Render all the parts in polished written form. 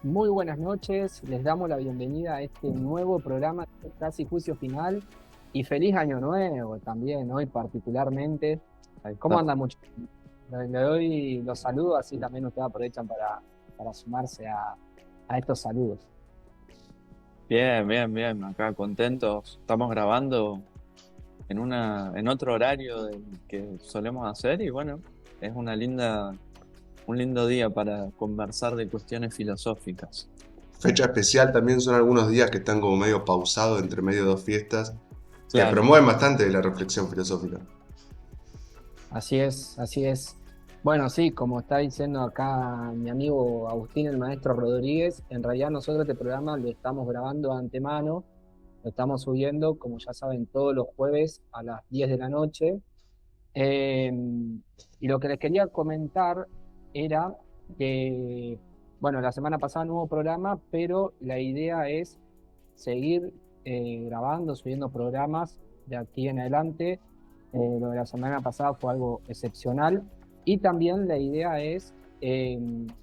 Muy buenas noches, les damos la bienvenida a este nuevo programa de Casi Juicio Final y feliz año nuevo también, hoy particularmente. Ahí ¿Cómo está. andan muchachos? Le doy los saludos, así también ustedes aprovechan para sumarse a estos saludos. Bien, bien, bien. Acá contentos. Estamos grabando en otro horario del que solemos hacer y bueno, es un lindo día para conversar de cuestiones filosóficas. Fecha especial también son algunos días que están como medio pausados entre medio de dos fiestas, que Claro. promueven bastante la reflexión filosófica. Así es, así es. Bueno, sí, como está diciendo acá mi amigo Agustín, el maestro Rodríguez, en realidad nosotros este programa lo estamos grabando de antemano. Lo estamos subiendo, como ya saben, todos los jueves a las 10 de la noche. Eh, y lo que les quería comentar era que, bueno, la semana pasada no hubo programa, pero la idea es seguir grabando, subiendo programas de aquí en adelante. Lo de la semana pasada fue algo excepcional. Y también la idea es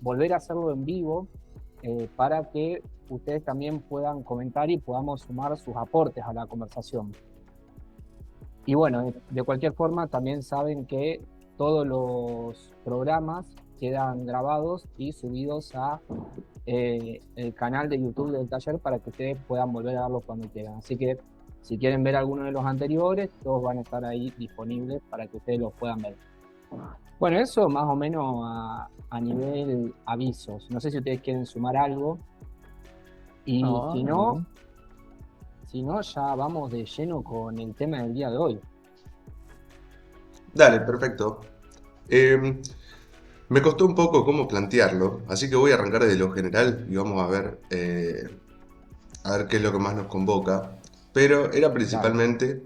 volver a hacerlo en vivo para que ustedes también puedan comentar y podamos sumar sus aportes a la conversación. Y bueno, de cualquier forma, también saben que todos los programas quedan grabados y subidos a el canal de YouTube del taller para que ustedes puedan volver a verlos cuando quieran. Así que si quieren ver alguno de los anteriores, todos van a estar ahí disponibles para que ustedes los puedan ver. Bueno, eso más o menos a nivel avisos. No sé si ustedes quieren sumar algo. Y No, si no, no. si no, ya vamos de lleno con el tema del día de hoy. Dale, perfecto. Eh, Me costó un poco cómo plantearlo, así que voy a arrancar de lo general y vamos a ver qué es lo que más nos convoca. Pero era Dale. principalmente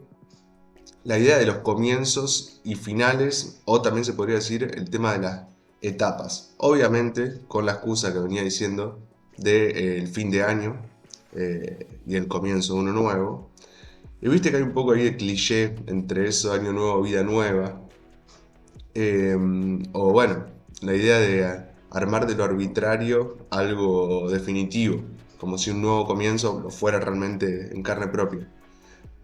la idea de los comienzos y finales, o también se podría decir el tema de las etapas. Obviamente, con la excusa que venía diciendo del fin de año y el comienzo de uno nuevo. Y viste que hay un poco ahí de cliché entre eso, año nuevo, vida nueva. Eh, o bueno, la idea de armar de lo arbitrario algo definitivo, como si un nuevo comienzo lo fuera realmente en carne propia.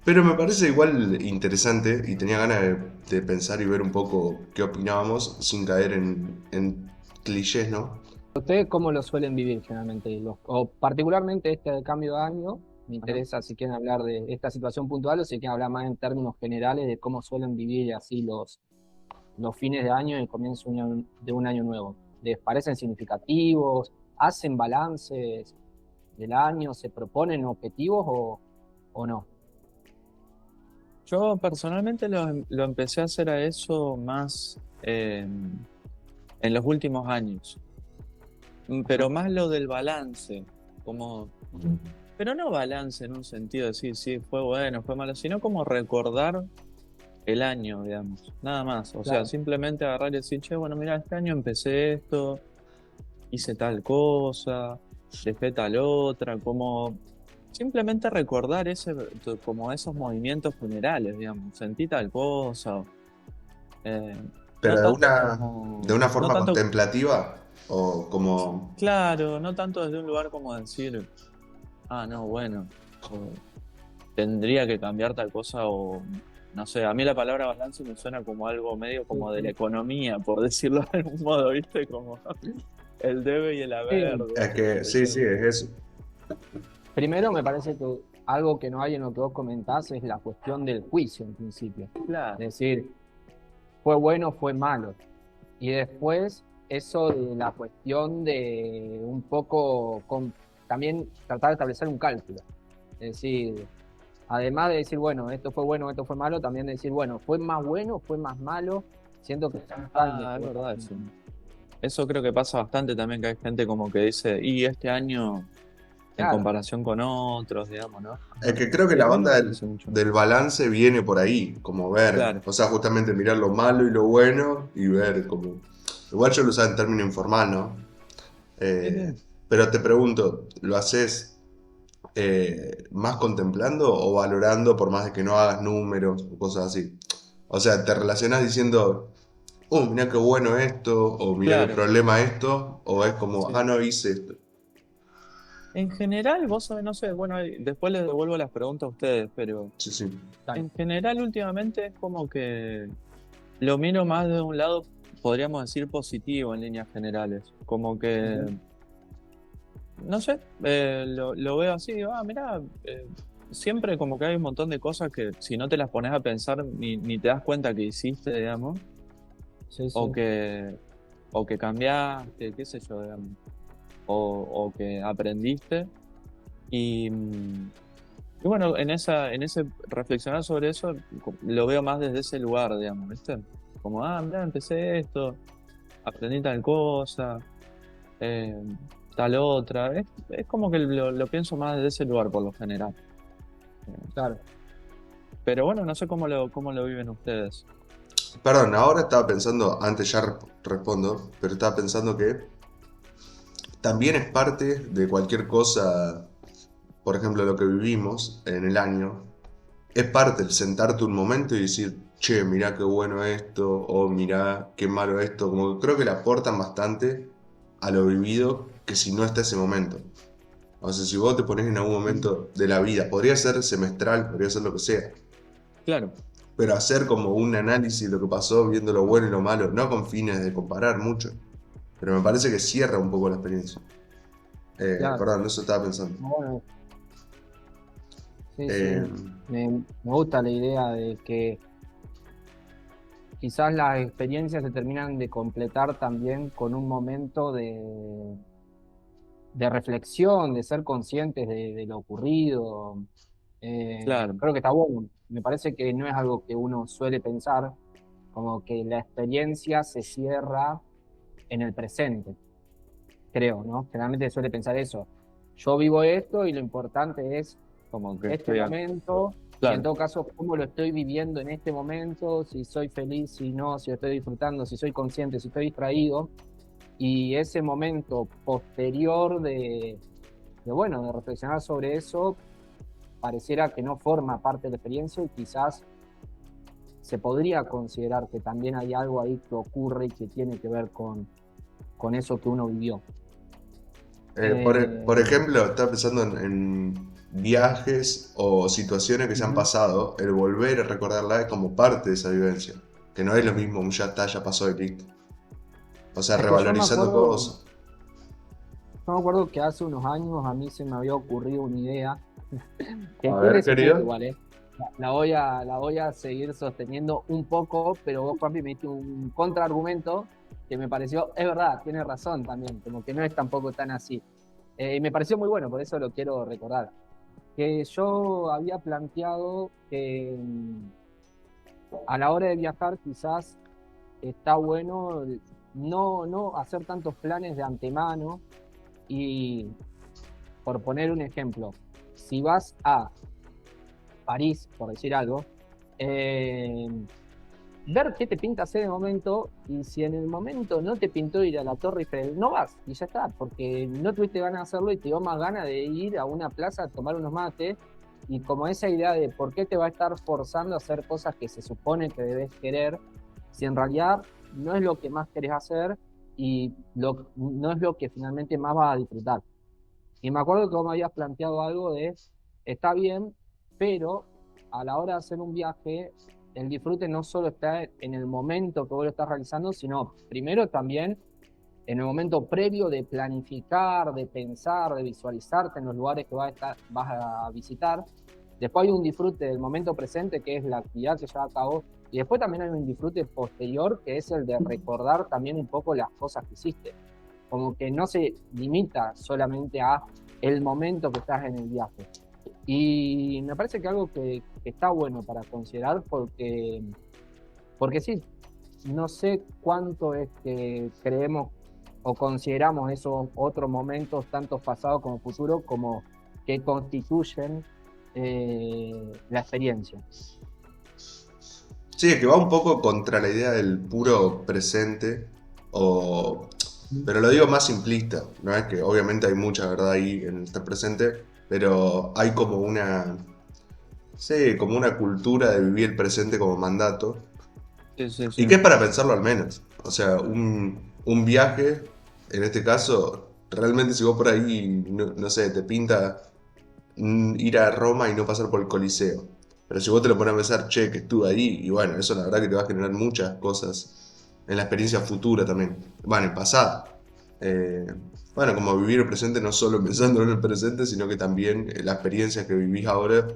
Pero me parece igual interesante y tenía ganas de pensar y ver un poco qué opinábamos sin caer en clichés, ¿no? ¿Ustedes cómo lo suelen vivir generalmente? O particularmente este de cambio de año, me Ajá. interesa si quieren hablar de esta situación puntual o si quieren hablar más en términos generales de cómo suelen vivir así los fines de año y el comienzo de un año nuevo. ¿Les parecen significativos? ¿Hacen balances del año? ¿Se proponen objetivos o no? Yo personalmente lo empecé a hacer a eso más en los últimos años. Pero más lo del balance, como pero no balance en un sentido de decir, sí, fue bueno, fue malo, sino como recordar el año, digamos, nada más. O sea, Claro. simplemente agarrar y decir, che, bueno, mira, este año empecé esto, hice tal cosa, dejé tal otra, como simplemente recordar como esos movimientos generales, digamos, sentí tal cosa, eh, no Pero tanto de como, una no forma tanto, contemplativa o como... claro, no tanto desde un lugar como decir, ah, no, bueno. Tendría que cambiar tal cosa o no sé, a mí la palabra balance me suena como algo medio como de la economía, por decirlo de algún modo, ¿viste? Como el debe y el haber, Sí, Es digamos, que por sí, sí, ejemplo. es eso. primero me parece que algo que no hay en lo que vos comentás es la cuestión del juicio en principio. Claro, Es decir, fue bueno, fue malo. Y después eso de la cuestión de un poco también tratar de establecer un cálculo. Es decir, además de decir, bueno, esto fue malo, también decir, bueno, fue más bueno, fue más malo. Siento que son tan es verdad eso. Eso creo que pasa bastante también, que hay gente como que dice, y este año en claro, comparación con otros, digamos, ¿no? Es que creo que Y a la mí no onda me parece mucho. del balance viene por ahí, como ver, Claro. o sea, justamente mirar lo malo y lo bueno y ver como... Igual yo lo usaba en término informal, ¿no? Sí, Eh, sí. pero te pregunto, ¿lo haces más contemplando o valorando por más de que no hagas números o cosas así? O sea, ¿te relacionas diciendo, mira qué bueno esto, o mira qué Claro, problema esto, o es como, sí. no hice esto? En general, vos sabés, no sé, bueno, después les devuelvo las preguntas a ustedes, pero Sí, sí. Dale. en general últimamente es como que lo miro más de un lado, podríamos decir positivo en líneas generales. Como que, Ujú. no sé, lo veo así, digo, mirá, siempre como que hay un montón de cosas que si no te las pones a pensar ni te das cuenta que hiciste, digamos, Sí, o sí. que, o que cambiaste, qué sé yo, digamos, o que aprendiste. Y, y bueno, en ese reflexionar sobre eso, lo veo más desde ese lugar, digamos, ¿viste? Como, mirá, empecé esto, aprendí tal cosa, eh, tal otra. Es como que lo pienso más desde ese lugar por lo general. Eh, Claro. Pero bueno, no sé cómo lo viven ustedes. Perdón, ahora estaba pensando, antes ya respondo, pero estaba pensando que también es parte de cualquier cosa, por ejemplo, lo que vivimos en el año, es parte el sentarte un momento y decir, che, mirá qué bueno esto, o mirá qué malo esto, como que creo que le aportan bastante a lo vivido que si no está ese momento. O sea, si vos te pones en algún momento de la vida, podría ser semestral, podría ser lo que sea, Claro, pero hacer como un análisis de lo que pasó, viendo lo bueno y lo malo, no con fines de comparar mucho, pero me parece que cierra un poco la experiencia. Claro. Perdón, eso estaba pensando. Bueno, sí, sí. Eh, Me gusta la idea de que quizás las experiencias se terminan de completar también con un momento de reflexión, de ser conscientes de lo ocurrido. claro, Creo que está bueno. Me parece que no es algo que uno suele pensar, como que la experiencia se cierra en el presente, creo, ¿no? Generalmente se suele pensar eso. Yo vivo esto y lo importante es como que este estoy momento y en claro, todo caso cómo lo estoy viviendo en este momento, si soy feliz, si no, si lo estoy disfrutando, si soy consciente, si estoy distraído. Y ese momento posterior bueno, de reflexionar sobre eso, pareciera que no forma parte de la experiencia y quizás se podría considerar que también hay algo ahí que ocurre y que tiene que ver con eso que uno vivió. por Eh, ejemplo, estaba pensando en viajes o situaciones que se han Ujú. pasado, el volver a recordarla es como parte de esa vivencia, que no es lo mismo, un ya está, ya pasó y listo. O sea, Es que revalorizando cosas. yo me acuerdo que hace unos años a mí se me había ocurrido una idea que A tiene ver, sustento querido. igual, ¿eh? La voy a seguir sosteniendo un poco, pero vos, Juanpi, me diste un contraargumento que me pareció, es verdad, tiene razón también, como que no es tampoco tan así. Y me pareció muy bueno, por eso lo quiero recordar. Que yo había planteado que a la hora de viajar quizás está bueno no hacer tantos planes de antemano y, por poner un ejemplo, si vas a París, por decir algo, eh, ver qué te pinta hacer en el momento y si en el momento no te pintó ir a la Torre Eiffel, no vas y ya está, porque no tuviste ganas de hacerlo y te dio más ganas de ir a una plaza a tomar unos mates y como esa idea de por qué te va a estar forzando a hacer cosas que se supone que debes querer, si en realidad no es lo que más querés hacer y no es lo que finalmente más vas a disfrutar. Y me acuerdo que vos me habías planteado algo de, está bien, pero a la hora de hacer un viaje, el disfrute no solo está en el momento que vos lo estás realizando, sino primero también en el momento previo de planificar, de pensar, de visualizarte en los lugares que vas a visitar. Después hay un disfrute del momento presente, que es la actividad que lleva a cabo, y después también hay un disfrute posterior, que es el de recordar también un poco las cosas que hiciste. Como que no se limita solamente a el momento que estás en el viaje. Y me parece que algo que está bueno para considerar porque sí, no sé cuánto es que creemos o consideramos esos otros momentos, tanto pasados como futuros, como que constituyen la experiencia. Sí, es que va un poco contra la idea del puro presente, o... pero lo digo más simplista, ¿no? Es que obviamente hay mucha verdad ahí en el estar presente, pero hay como una, sí, como una cultura de vivir el presente como mandato, sí, sí, y sí, que es para pensarlo al menos. O sea, un viaje, en este caso, realmente si vos por ahí, no sé, te pinta ir a Roma y no pasar por el Coliseo. Pero si vos te lo pones a pensar, che, que estuve ahí, y bueno, eso la verdad que te va a generar muchas cosas en la experiencia futura también. Bueno, en pasada. Eh, bueno, como vivir el presente no solo pensando en el presente, sino que también la experiencia que vivís ahora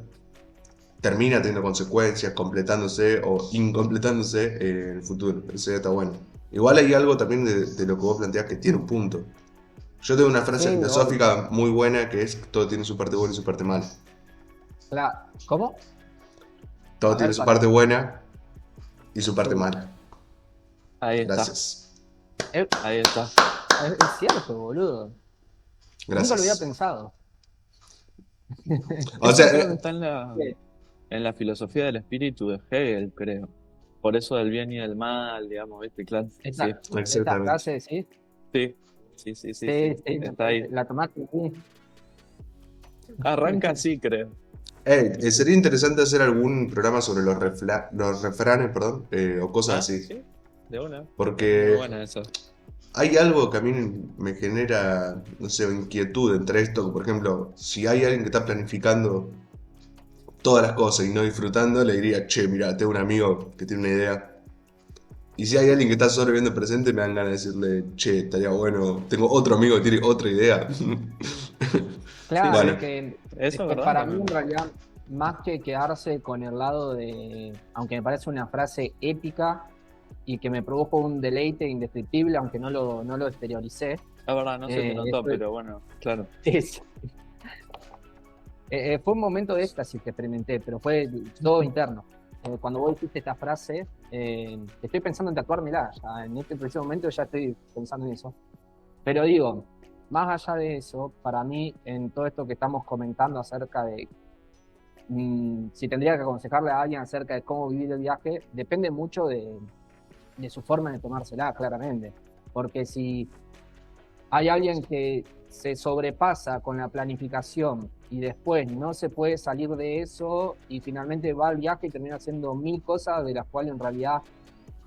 termina teniendo consecuencias, completándose o incompletándose en el futuro. Eso ya está bueno. Igual hay algo también de lo que vos planteás que tiene un punto. Yo tengo una Sí, frase obvio. filosófica muy buena que es todo tiene su parte buena y su parte mala. ¿Cómo? Todo A tiene ver, su parte buena y su parte sí. mala. Ahí está, Gracias. ahí está. Es cierto, boludo. Nunca lo había Gracias. pensado. O Eso sea, creo que está en la filosofía del espíritu de Hegel, creo. Por eso del bien y del mal, digamos, ¿viste? Claro. Sí, Esta exactamente. frase, sí. sí, sí, sí, sí, Sí, sí. sí, Está ahí. la tomaste, sí. Arranca así, creo. Sería interesante hacer algún programa sobre los refranes, perdón, o cosas Ah, así. sí, de una. Es muy Porque buena eso. hay algo que a mí me genera, no sé, inquietud entre esto. Por ejemplo, si hay alguien que está planificando todas las cosas y no disfrutando, le diría, che, mira, tengo un amigo que tiene una idea. Y si hay alguien que está solo viviendo el presente, me dan ganas de decirle, che, estaría bueno, tengo otro amigo que tiene otra idea. Sí, Claro, Bueno, sí. es Eso es que verdad para mí también. en realidad, más que quedarse con el lado de, aunque me parece una frase épica y que me produjo un deleite indescriptible, aunque no lo exterioricé, Es verdad, no se te notó, fue, pero bueno, claro. es- fue un momento de éxtasis que experimenté, pero fue todo interno. Cuando vos dijiste esta frase, estoy pensando en tatuármela, ya en este preciso momento ya estoy pensando en eso. Pero digo, más allá de eso, para mí, en todo esto que estamos comentando acerca de si tendría que aconsejarle a alguien acerca de cómo vivir el viaje, depende mucho de su forma de tomársela, claramente. Porque si hay alguien que se sobrepasa con la planificación y después no se puede salir de eso y finalmente va al viaje y termina haciendo mil cosas de las cuales en realidad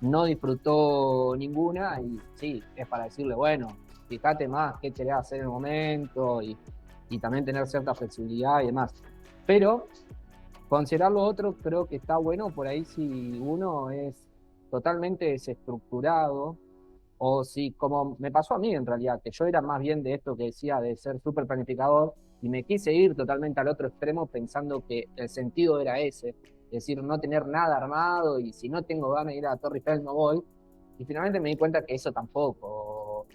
no disfrutó ninguna, y sí, es para decirle, bueno, fíjate más qué querés hacer en el momento y también tener cierta flexibilidad y demás. Pero considerar lo otro creo que está bueno por ahí si uno es totalmente desestructurado o si, como me pasó a mí en realidad, que yo era más bien de esto que decía de ser súper planificador y me quise ir totalmente al otro extremo pensando que el sentido era ese, es decir, no tener nada armado y si no tengo ganas de ir a la Torre Eiffel no voy. Y finalmente me di cuenta que eso tampoco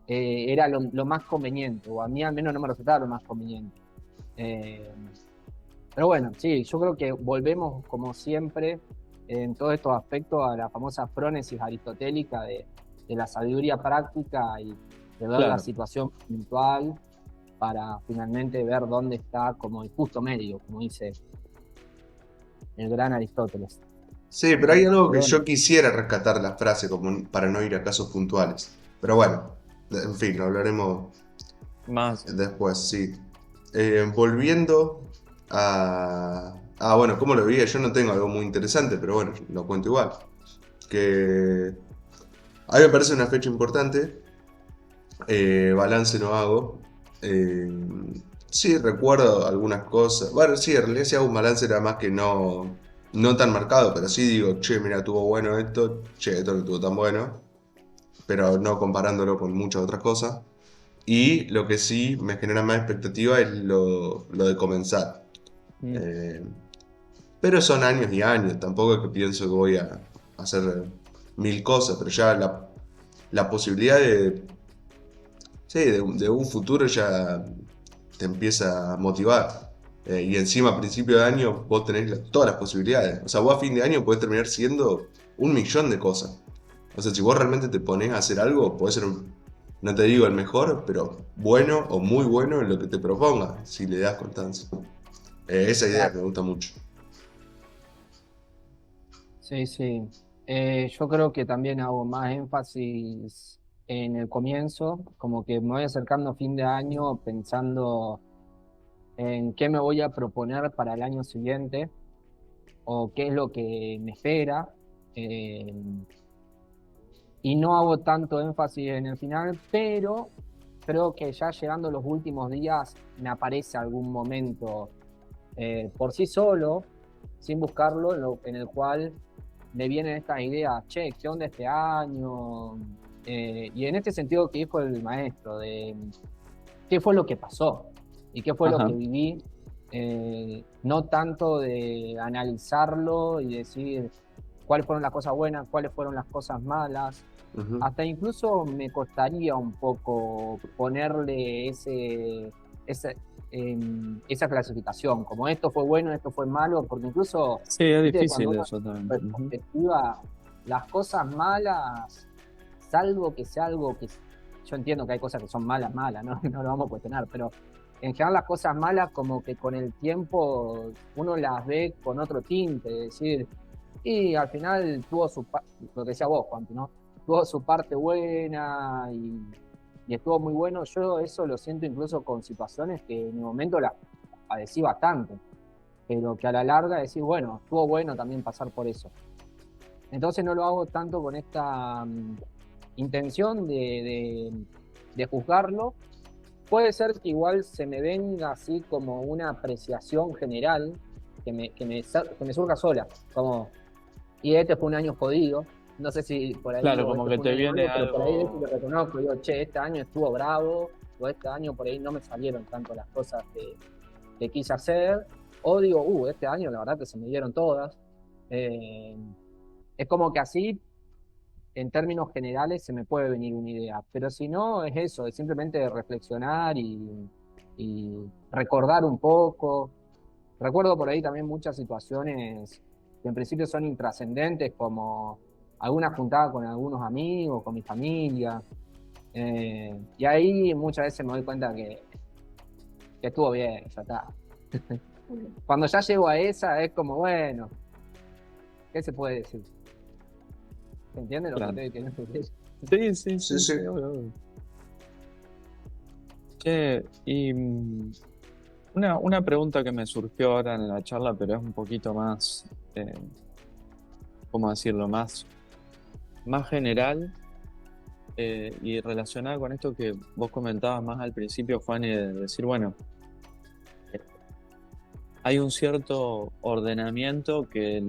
era lo más conveniente, o a mí al menos no me resultaba lo más conveniente. Eh, pero bueno, sí, yo creo que volvemos como siempre en todos estos aspectos a la famosa frónesis aristotélica de la sabiduría práctica y de ver la Claro. situación puntual para finalmente ver dónde está como el justo medio, como dice el gran Aristóteles. sí, pero hay algo Pero que bueno, yo quisiera rescatar la frase como para no ir a casos puntuales. Pero bueno, en fin, lo hablaremos Más. después, sí. Volviendo a... Ah, bueno, ¿cómo lo veía? Yo no tengo algo muy interesante, pero bueno, lo cuento igual. Que a mí me parece una fecha importante. Balance no hago. Eh, sí, recuerdo algunas cosas. Bueno, sí, en realidad si hago un balance era más que no tan marcado, pero sí digo, che, mira, tuvo bueno esto, che, esto no estuvo tan bueno, pero no comparándolo con muchas otras cosas. Y lo que sí me genera más expectativa es lo de comenzar. Mm, Eh, pero son años y años, tampoco es que pienso que voy a hacer mil cosas, pero ya la posibilidad de, sí, de un futuro ya te empieza a motivar. Y encima a principio de año vos tenés todas las posibilidades. O sea, vos a fin de año podés terminar siendo un millón de cosas. O sea, si vos realmente te pones a hacer algo, podés ser, no te digo el mejor, pero bueno o muy bueno en lo que te propongas, si le das constancia. Esa idea claro, me gusta mucho. sí, sí. Yo creo que también hago más énfasis en el comienzo, como que me voy acercando a fin de año pensando en qué me voy a proponer para el año siguiente o qué es lo que me espera. eh, y no hago tanto énfasis en el final, pero creo que ya llegando los últimos días me aparece algún momento por sí solo, sin buscarlo, en el cual me vienen estas ideas, che, ¿qué onda este año? Y en este sentido que dijo el maestro, de qué fue lo que pasó y qué fue lo Ajá. que viví, no tanto de analizarlo y decir cuáles fueron las cosas buenas, cuáles fueron las cosas malas. Ujú. Hasta incluso me costaría un poco ponerle esa clasificación, como esto fue bueno, esto fue malo, porque incluso, Sí, es viste, cuando difícil uno eso también. en perspectiva, las cosas malas, salvo que sea algo que, yo entiendo que hay cosas que son malas, malas, ¿no? No lo vamos a cuestionar, pero en general las cosas malas como que con el tiempo uno las ve con otro tinte, es decir, y al final tuvo lo que decía vos, Juan, ¿no? Tuvo su parte buena y estuvo muy bueno. Yo eso lo siento incluso con situaciones que en el momento las padecí bastante, pero que a la larga decir, bueno, estuvo bueno también pasar por eso. Entonces no lo hago tanto con esta intención de juzgarlo. Puede ser que igual se me venga así como una apreciación general que me surja sola, como, y este fue un año jodido. No sé si por ahí Claro, digo, como este que fue un te año viene malo, pero por ahí algo. lo reconozco. Digo, che, este año estuvo bravo, o este año por ahí no me salieron tanto las cosas que quise hacer. O digo, este año la verdad que se me dieron todas. Eh, es como que así, en términos generales, se me puede venir una idea. Pero si no, es eso, es simplemente reflexionar y recordar un poco. Recuerdo por ahí también muchas situaciones que en principio son intrascendentes, como alguna juntada con algunos amigos, con mi familia. Y ahí muchas veces me doy cuenta que estuvo bien, ya está. Cuando ya llego a esa, es como, bueno, ¿qué se puede decir? ¿Se entiende lo que Claro. estoy queriendo decir? Sí, sí, Sí, sí, sí. sí, obvio, obvio. Che, y una pregunta que me surgió ahora en la charla, pero es un poquito más, ¿cómo decirlo? Más general, y relacionada con esto que vos comentabas más al principio, Juan, y de decir, bueno, eh, hay un cierto ordenamiento que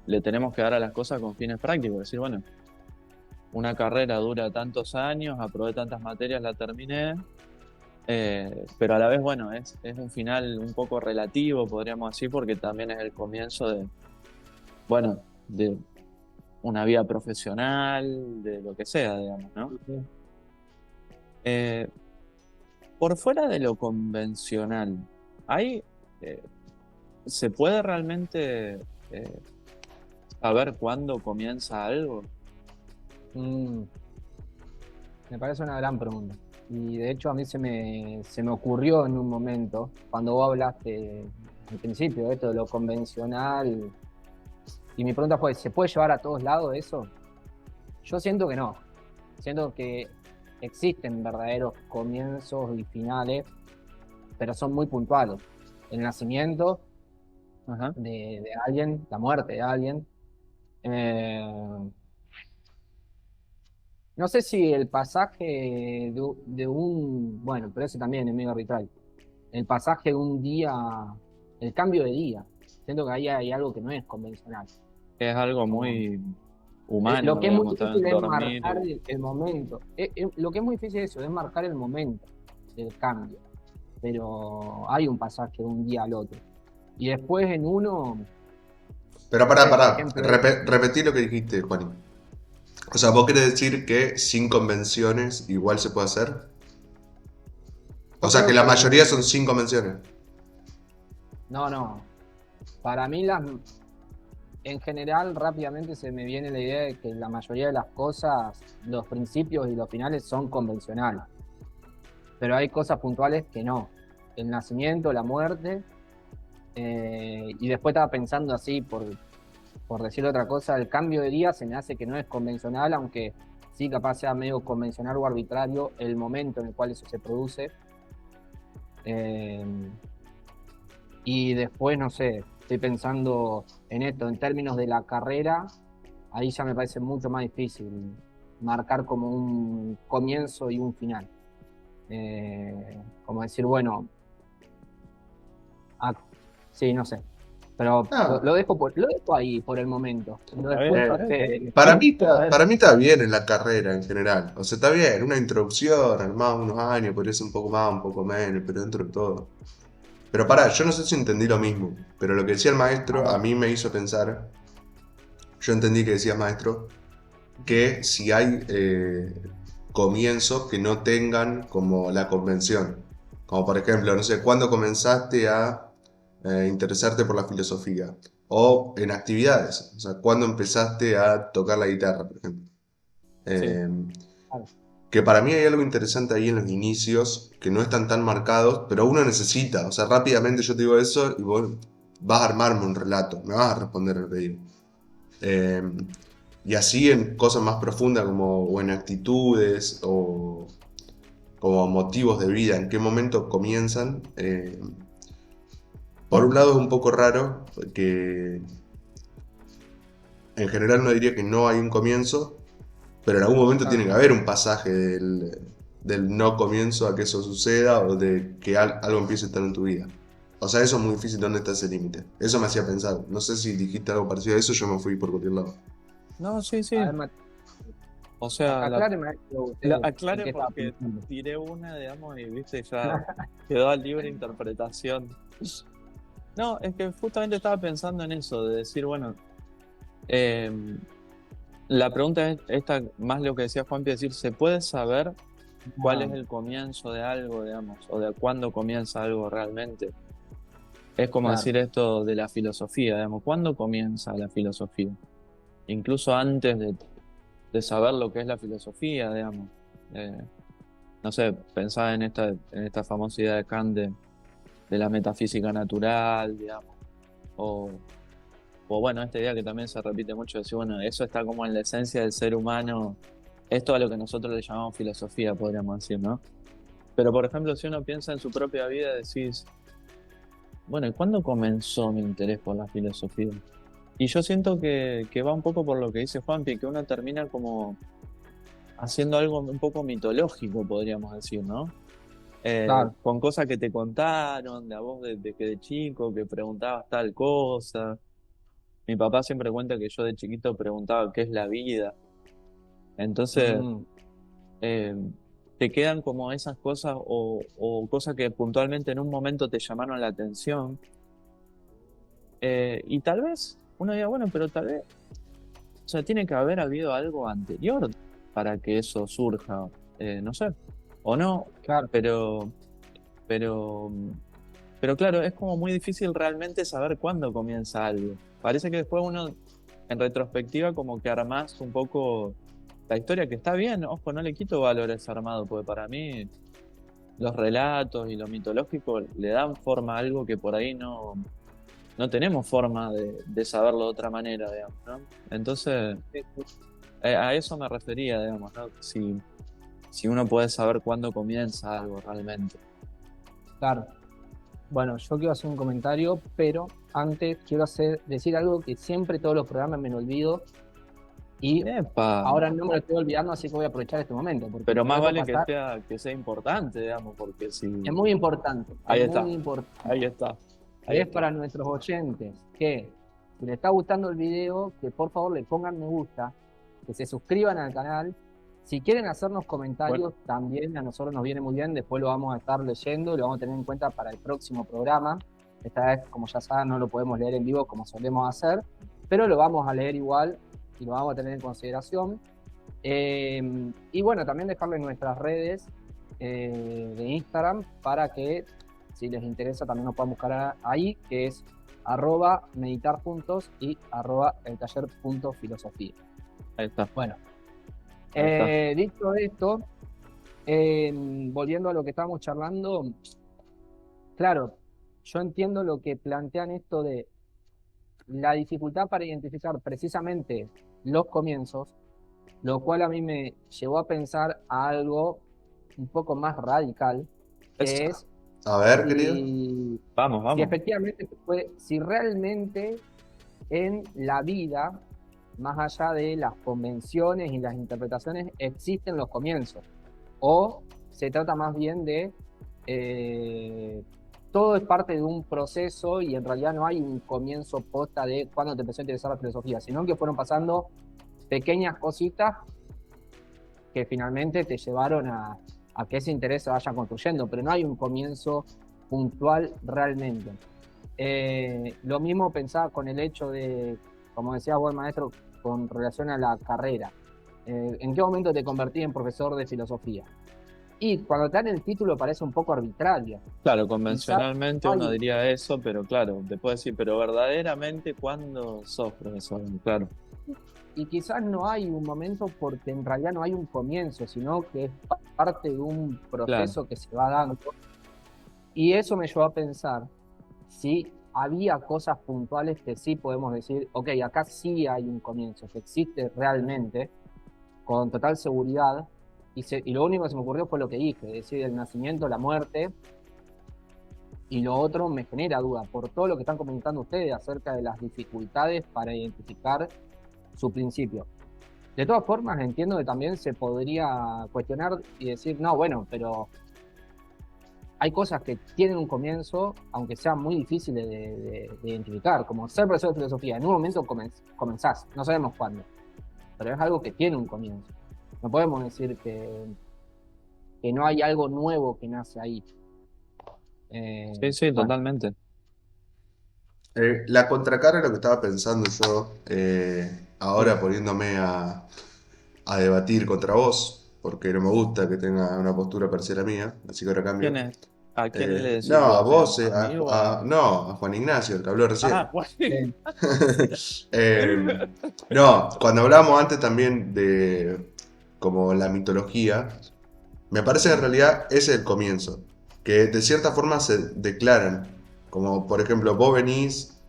le tenemos que dar a las cosas con fines prácticos. Decir, bueno, una carrera dura tantos años, aprobé tantas materias, la terminé, pero a la vez, bueno, es un final un poco relativo, podríamos decir, porque también es el comienzo de, bueno, de una vida profesional, de lo que sea, digamos, ¿no? Eh, por fuera de lo convencional, ¿hay, eh, se puede realmente saber cuándo comienza algo? Mm, Me parece una gran pregunta. Y de hecho a mí se me ocurrió en un momento, cuando vos hablaste al principio, esto de lo convencional, y mi pregunta fue, ¿se puede llevar a todos lados eso? Yo siento que no. Siento que existen verdaderos comienzos y finales, pero son muy puntuales. El nacimiento Ajá. de alguien, la muerte de alguien. Eh, no sé si el pasaje de un, bueno, pero ese también es medio arbitral. El pasaje de un día, el cambio de día. Siento que ahí hay algo que no es convencional. Es algo Como, muy lo humano, que es muy digamos, difícil también es dormir. marcar el momento. Lo que es muy difícil es eso, es marcar el momento del cambio. Pero hay un pasaje de un día al otro. Y después en uno, Pero no pará, sé, por pará. ejemplo, Repetí lo que dijiste, Juani. O sea, ¿vos querés decir que sin convenciones igual se puede hacer? O yo sea, que creo la que, mayoría son sin convenciones. no, no. Para mí, en general, rápidamente se me viene la idea de que la mayoría de las cosas, los principios y los finales son convencionales. Pero hay cosas puntuales que no. El nacimiento, la muerte. Y después estaba pensando así, por decir otra cosa, el cambio de día se me hace que no es convencional, aunque sí capaz sea medio convencional o arbitrario el momento en el cual eso se produce. Eh, y después, no sé, estoy pensando en esto, en términos de la carrera, ahí ya me parece mucho más difícil marcar como un comienzo y un final. como decir, bueno, ah, sí, no sé. Pero Ah, lo dejo ahí por el momento. Lo Está bien, después está eh, bien. para mí a ver. está bien en la carrera en general. O sea, está bien, una introducción, armado unos años, podría ser un poco más, un poco menos, pero dentro de todo. Pero pará, yo no sé si entendí lo mismo, pero lo que decía el A maestro a ver. mí me hizo pensar, yo entendí que decía maestro, que si hay comienzos que no tengan como la convención. Como por ejemplo, no sé, ¿cuándo comenzaste a interesarte por la filosofía? O en actividades, o sea, ¿cuándo empezaste a tocar la guitarra, por ejemplo? Sí, Eh, Claro, que para mí hay algo interesante ahí en los inicios, que no están tan marcados, pero uno necesita, o sea, rápidamente yo te digo eso y vos vas a armarme un relato, me vas a responder el pedido. Eh, y así en cosas más profundas como o en actitudes o como motivos de vida, en qué momento comienzan. Por un lado es un poco raro, porque en general uno diría que no hay un comienzo, pero en algún momento claro. tiene que haber un pasaje del no comienzo a que eso suceda o de que algo empiece a estar en tu vida. O sea, eso es muy difícil, ¿dónde está ese límite? Eso me hacía pensar. No sé si dijiste algo parecido a eso, yo me fui por cualquier lado. no, sí, A sí. ver, O sea, aclare, maestro, usted en aclare qué estaba porque pensando. tiré una, digamos, y viste, ya quedó a libre interpretación. No, es que justamente estaba pensando en eso, de decir, bueno, em, la pregunta es esta, más lo que decía Juanpi, decir, ¿se puede saber cuál Ah, es el comienzo de algo, digamos, o de cuándo comienza algo realmente? Es como claro, decir esto de la filosofía, digamos, ¿cuándo comienza la filosofía? Incluso antes de saber lo que es la filosofía, digamos. Eh, no sé, pensaba en esta famosa idea de Kant de la metafísica natural, digamos, o, o bueno, esta idea que también se repite mucho, decir, bueno, eso está como en la esencia del ser humano, esto a lo que nosotros le llamamos filosofía, podríamos decir, ¿no? Pero por ejemplo, si uno piensa en su propia vida, decís, bueno, ¿y cuándo comenzó mi interés por la filosofía? Y yo siento que va un poco por lo que dice Juanpi, que uno termina como haciendo algo un poco mitológico, podríamos decir, ¿no? claro. Con cosas que te contaron, de a vos de que de chico, que preguntabas tal cosa. Mi papá siempre cuenta que yo de chiquito preguntaba qué es la vida. Entonces, Mm, eh, te quedan como esas cosas o cosas que puntualmente en un momento te llamaron la atención. Y tal vez uno diga, bueno, pero tal vez, o sea, tiene que haber habido algo anterior para que eso surja. No sé, o no, claro, pero, pero Pero claro, es como muy difícil realmente saber cuándo comienza algo. Parece que después uno, en retrospectiva, como que armás un poco la historia, que está bien, ojo, no le quito valor a ese armado, porque para mí los relatos y lo mitológico le dan forma a algo que por ahí no tenemos forma de saberlo de otra manera, digamos, ¿no? Entonces, sí, sí, a eso me refería, digamos, ¿no? Si uno puede saber cuándo comienza algo realmente. claro. Bueno, yo quiero hacer un comentario, pero antes quiero decir algo que siempre todos los programas me lo olvido y ¡Epa! ahora no me lo estoy olvidando, así que voy a aprovechar este momento, porque Pero me lo más dejo vale pasar. que sea importante, digamos, porque si... Es muy importante, es Ahí está, muy importante. ahí está, ahí Y es está. para nuestros oyentes que, si les está gustando el video, que por favor le pongan me gusta, que se suscriban al canal. Si quieren hacernos Bueno, comentarios, también a nosotros nos viene muy bien, después lo vamos a estar leyendo y lo vamos a tener en cuenta para el próximo programa. Esta vez, como ya saben, no lo podemos leer en vivo como solemos hacer, pero lo vamos a leer igual y lo vamos a tener en consideración. Y bueno, también dejarles nuestras redes de Instagram para que si les interesa también nos puedan buscar ahí, que es @meditar juntos y @eltaller.filosofía. ahí está, Bueno, ahí está. dicho esto, volviendo a lo que estábamos charlando, claro, yo entiendo lo que plantean esto de la dificultad para identificar precisamente los comienzos, lo cual a mí me llevó a pensar a algo un poco más radical, Eso. que es A ver, querido. si, Vamos, si vamos. efectivamente si realmente en la vida, más allá de las convenciones y las interpretaciones, existen los comienzos, o se trata más bien de todo es parte de un proceso y en realidad no hay un comienzo posta de cuando te empezó a interesar la filosofía, sino que fueron pasando pequeñas cositas que finalmente te llevaron a que ese interés se vaya construyendo, pero no hay un comienzo puntual realmente. Lo mismo pensaba con el hecho de, como decía vos, maestro, con relación a la carrera. ¿En qué momento te convertí en profesor de filosofía? Y cuando te dan el título parece un poco arbitrario. Claro, convencionalmente Quizás uno diría eso, pero claro, te puedo decir, pero verdaderamente, ¿cuándo sos profesor? Claro. y quizás no hay un momento porque en realidad no hay un comienzo, sino que es parte de un proceso que se va dando. Y eso me llevó a pensar si había cosas puntuales que sí podemos decir, ok, acá sí hay un comienzo, que existe realmente, con total seguridad, y lo único que se me ocurrió fue lo que dije, es decir, el nacimiento, la muerte, y lo otro me genera duda, por todo lo que están comentando ustedes acerca de las dificultades para identificar su principio. De todas formas, entiendo que también se podría cuestionar y decir, no, bueno, pero hay cosas que tienen un comienzo, aunque sean muy difíciles de identificar, como ser profesor de filosofía. En un momento comenzás, no sabemos cuándo, pero es algo que tiene un comienzo. No podemos decir que no hay algo nuevo que nace ahí. Sí, Bueno, totalmente. La contracara es lo que estaba pensando yo, ahora poniéndome a debatir contra vos, porque no me gusta que tenga una postura parecida a la mía, así que ahora cambio. ¿A quién le No, decís a vos? vos, ¿A mí o no, a Juan Ignacio, el que habló recién. Ah, bueno. eh, Eh, no, cuando hablamos antes también de como la mitología, me parece que en realidad ese es el comienzo, que de cierta forma se declaran, como por ejemplo vos venís,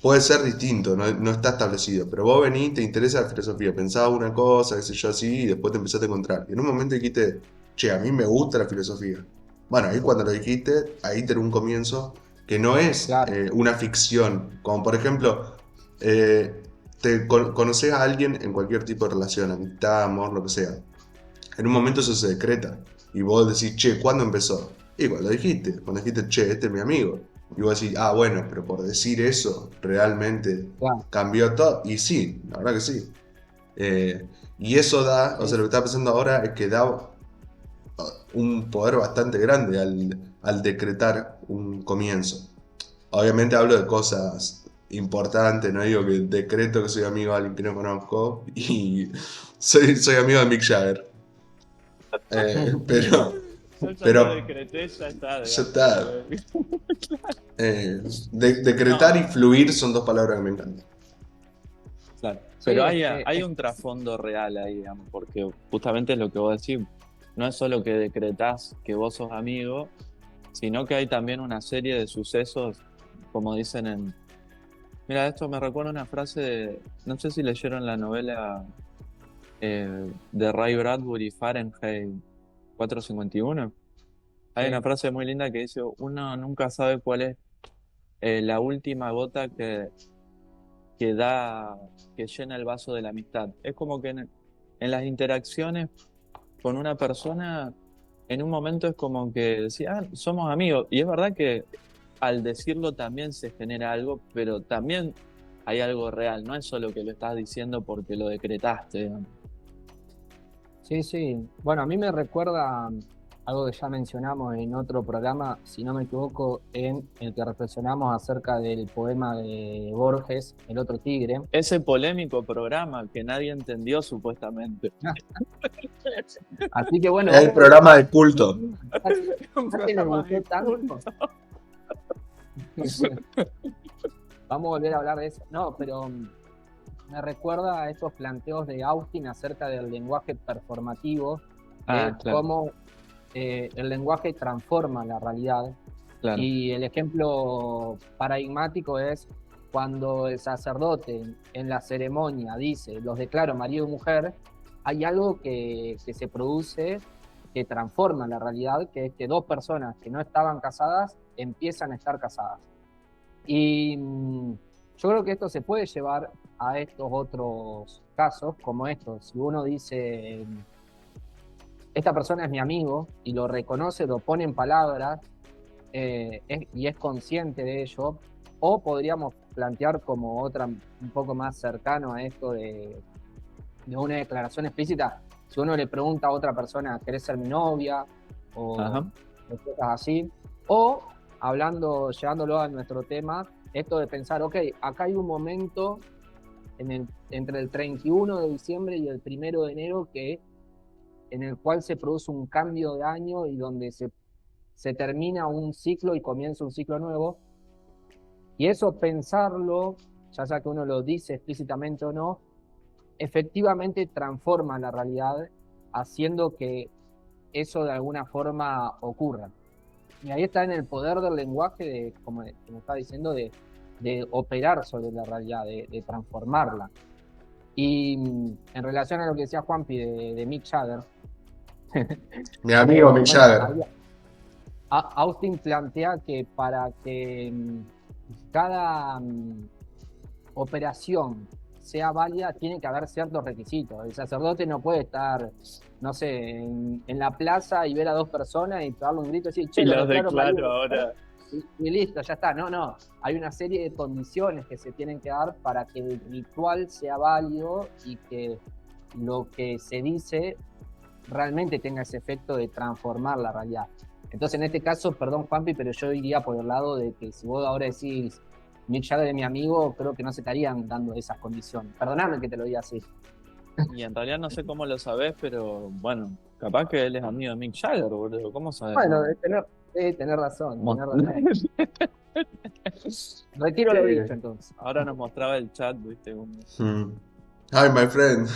puede ser distinto, no está establecido, pero vos venís, te interesa la filosofía, pensabas una cosa, qué sé yo, así, y después te empezaste a encontrar. Y en un momento dijiste, che, a mí me gusta la filosofía. Bueno, ahí cuando lo dijiste, ahí tenés un comienzo que no es claro, una ficción, como por ejemplo, conoces a alguien en cualquier tipo de relación, amistad, amor, lo que sea. En un momento eso se decreta. Y vos decís, che, ¿cuándo empezó? Y cuando dijiste, che, este es mi amigo. Y vos decís, ah, bueno, pero por decir eso, realmente claro. cambió todo. Y sí, la verdad que sí. Y eso da, o Sí, sea, lo que está pasando ahora es que da un poder bastante grande al decretar un comienzo. Obviamente hablo de cosas importantes, no digo que decreto que soy amigo de alguien que no conozco y soy amigo de Mick Jagger. Pero, Yo ya lo pero decreté, ya está, ya digamos. está. Decretar y No, fluir son dos palabras que me encantan. claro. sí, Pero es hay un trasfondo real ahí, digamos, porque justamente es lo que vos decís. No es solo que decretás que vos sos amigo, sino que hay también una serie de sucesos, como dicen en... Mira, esto me recuerda una frase de... No sé si leyeron la novela de Ray Bradbury, Fahrenheit 451. Hay una sí, frase muy linda que dice, uno nunca sabe cuál es la última gota que da, que llena el vaso de la amistad. Es como que en las interacciones con una persona, en un momento es como que decía, ah, somos amigos. Y es verdad que al decirlo también se genera algo, pero también hay algo real. No es solo que lo estás diciendo porque lo decretaste, digamos. sí, sí. Bueno, a mí me recuerda algo que ya mencionamos en otro programa, si no me equivoco, en el que reflexionamos acerca del poema de Borges, El otro tigre. Ese polémico programa que nadie entendió supuestamente. Así que bueno, Es el vamos programa de culto. Un ya que nos programa gustó de tanto, culto. vamos a volver a hablar de eso. No, pero me recuerda a estos planteos de Austin acerca del lenguaje performativo, de Ah, claro, cómo el lenguaje transforma la realidad. claro. Y el ejemplo paradigmático es cuando el sacerdote en la ceremonia dice, los declaro marido y mujer, hay algo que se produce que transforma la realidad, que es que dos personas que no estaban casadas empiezan a estar casadas. Y yo creo que esto se puede llevar a estos otros casos, como estos. Si uno dice, esta persona es mi amigo y lo reconoce, lo pone en palabras y es consciente de ello, o podríamos plantear como otra un poco más cercano a esto de una declaración explícita. Si uno le pregunta a otra persona, ¿querés ser mi novia? O cosas así. O llevándolo a nuestro tema, esto de pensar, ok, acá hay un momento entre el 31 de diciembre y el 1 de enero en el cual se produce un cambio de año y donde se termina un ciclo y comienza un ciclo nuevo. Y eso pensarlo, ya sea que uno lo dice explícitamente o no, efectivamente transforma la realidad, haciendo que eso de alguna forma ocurra. Y ahí está en el poder del lenguaje, como estaba diciendo, de operar sobre la realidad, de transformarla. Y en relación a lo que decía Juanpi de Mick Jagger, Mi amigo Mick Jagger. Austin plantea que para que cada operación sea válida tiene que haber ciertos requisitos. El sacerdote no puede estar, no sé, en la plaza y ver a dos personas y darle un grito y decir, che, y lo lo declaro ahora. ahora. Y listo, ya está. No. Hay una serie de condiciones que se tienen que dar para que el ritual sea válido y que lo que se dice realmente tenga ese efecto de transformar la realidad. Entonces, en este caso, perdón, Juanpi, pero yo iría por el lado de que si vos ahora decís Mick Jagger es mi amigo, creo que no se estarían dando esas condiciones. Perdóname que te lo diga así. Y en realidad no sé cómo lo sabés, pero bueno, capaz que él es amigo de Mick Jagger, boludo. ¿Cómo sabés? Bueno, tener razón. Retiro lo dicho, entonces. Ahora nos mostraba el chat, viste. Hi, my friend.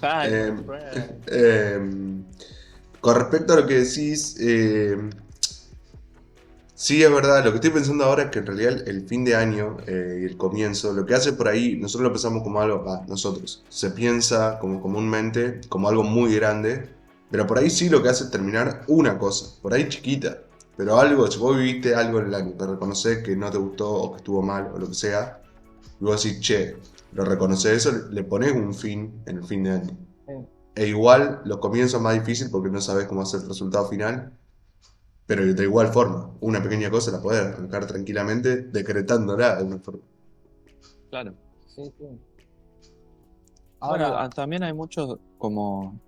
Hi, my friend. Con respecto a lo que decís, sí es verdad, lo que estoy pensando ahora es que en realidad el fin de año y el comienzo, lo que hace por ahí, nosotros lo pensamos como algo, nosotros, se piensa como comúnmente como algo muy grande, pero por ahí sí lo que hace es terminar una cosa, por ahí chiquita, pero algo, si vos viviste algo en el año, te reconoces que no te gustó o que estuvo mal o lo que sea, y vos decís, che, lo reconoces eso, le pones un fin en el fin de año. Sí. E igual los comienzos es más difícil porque no sabes cómo hacer el resultado final. Pero de igual forma, una pequeña cosa la podés arrancar tranquilamente decretándola de una forma. Claro. Sí. Ahora, bueno, también hay muchos como...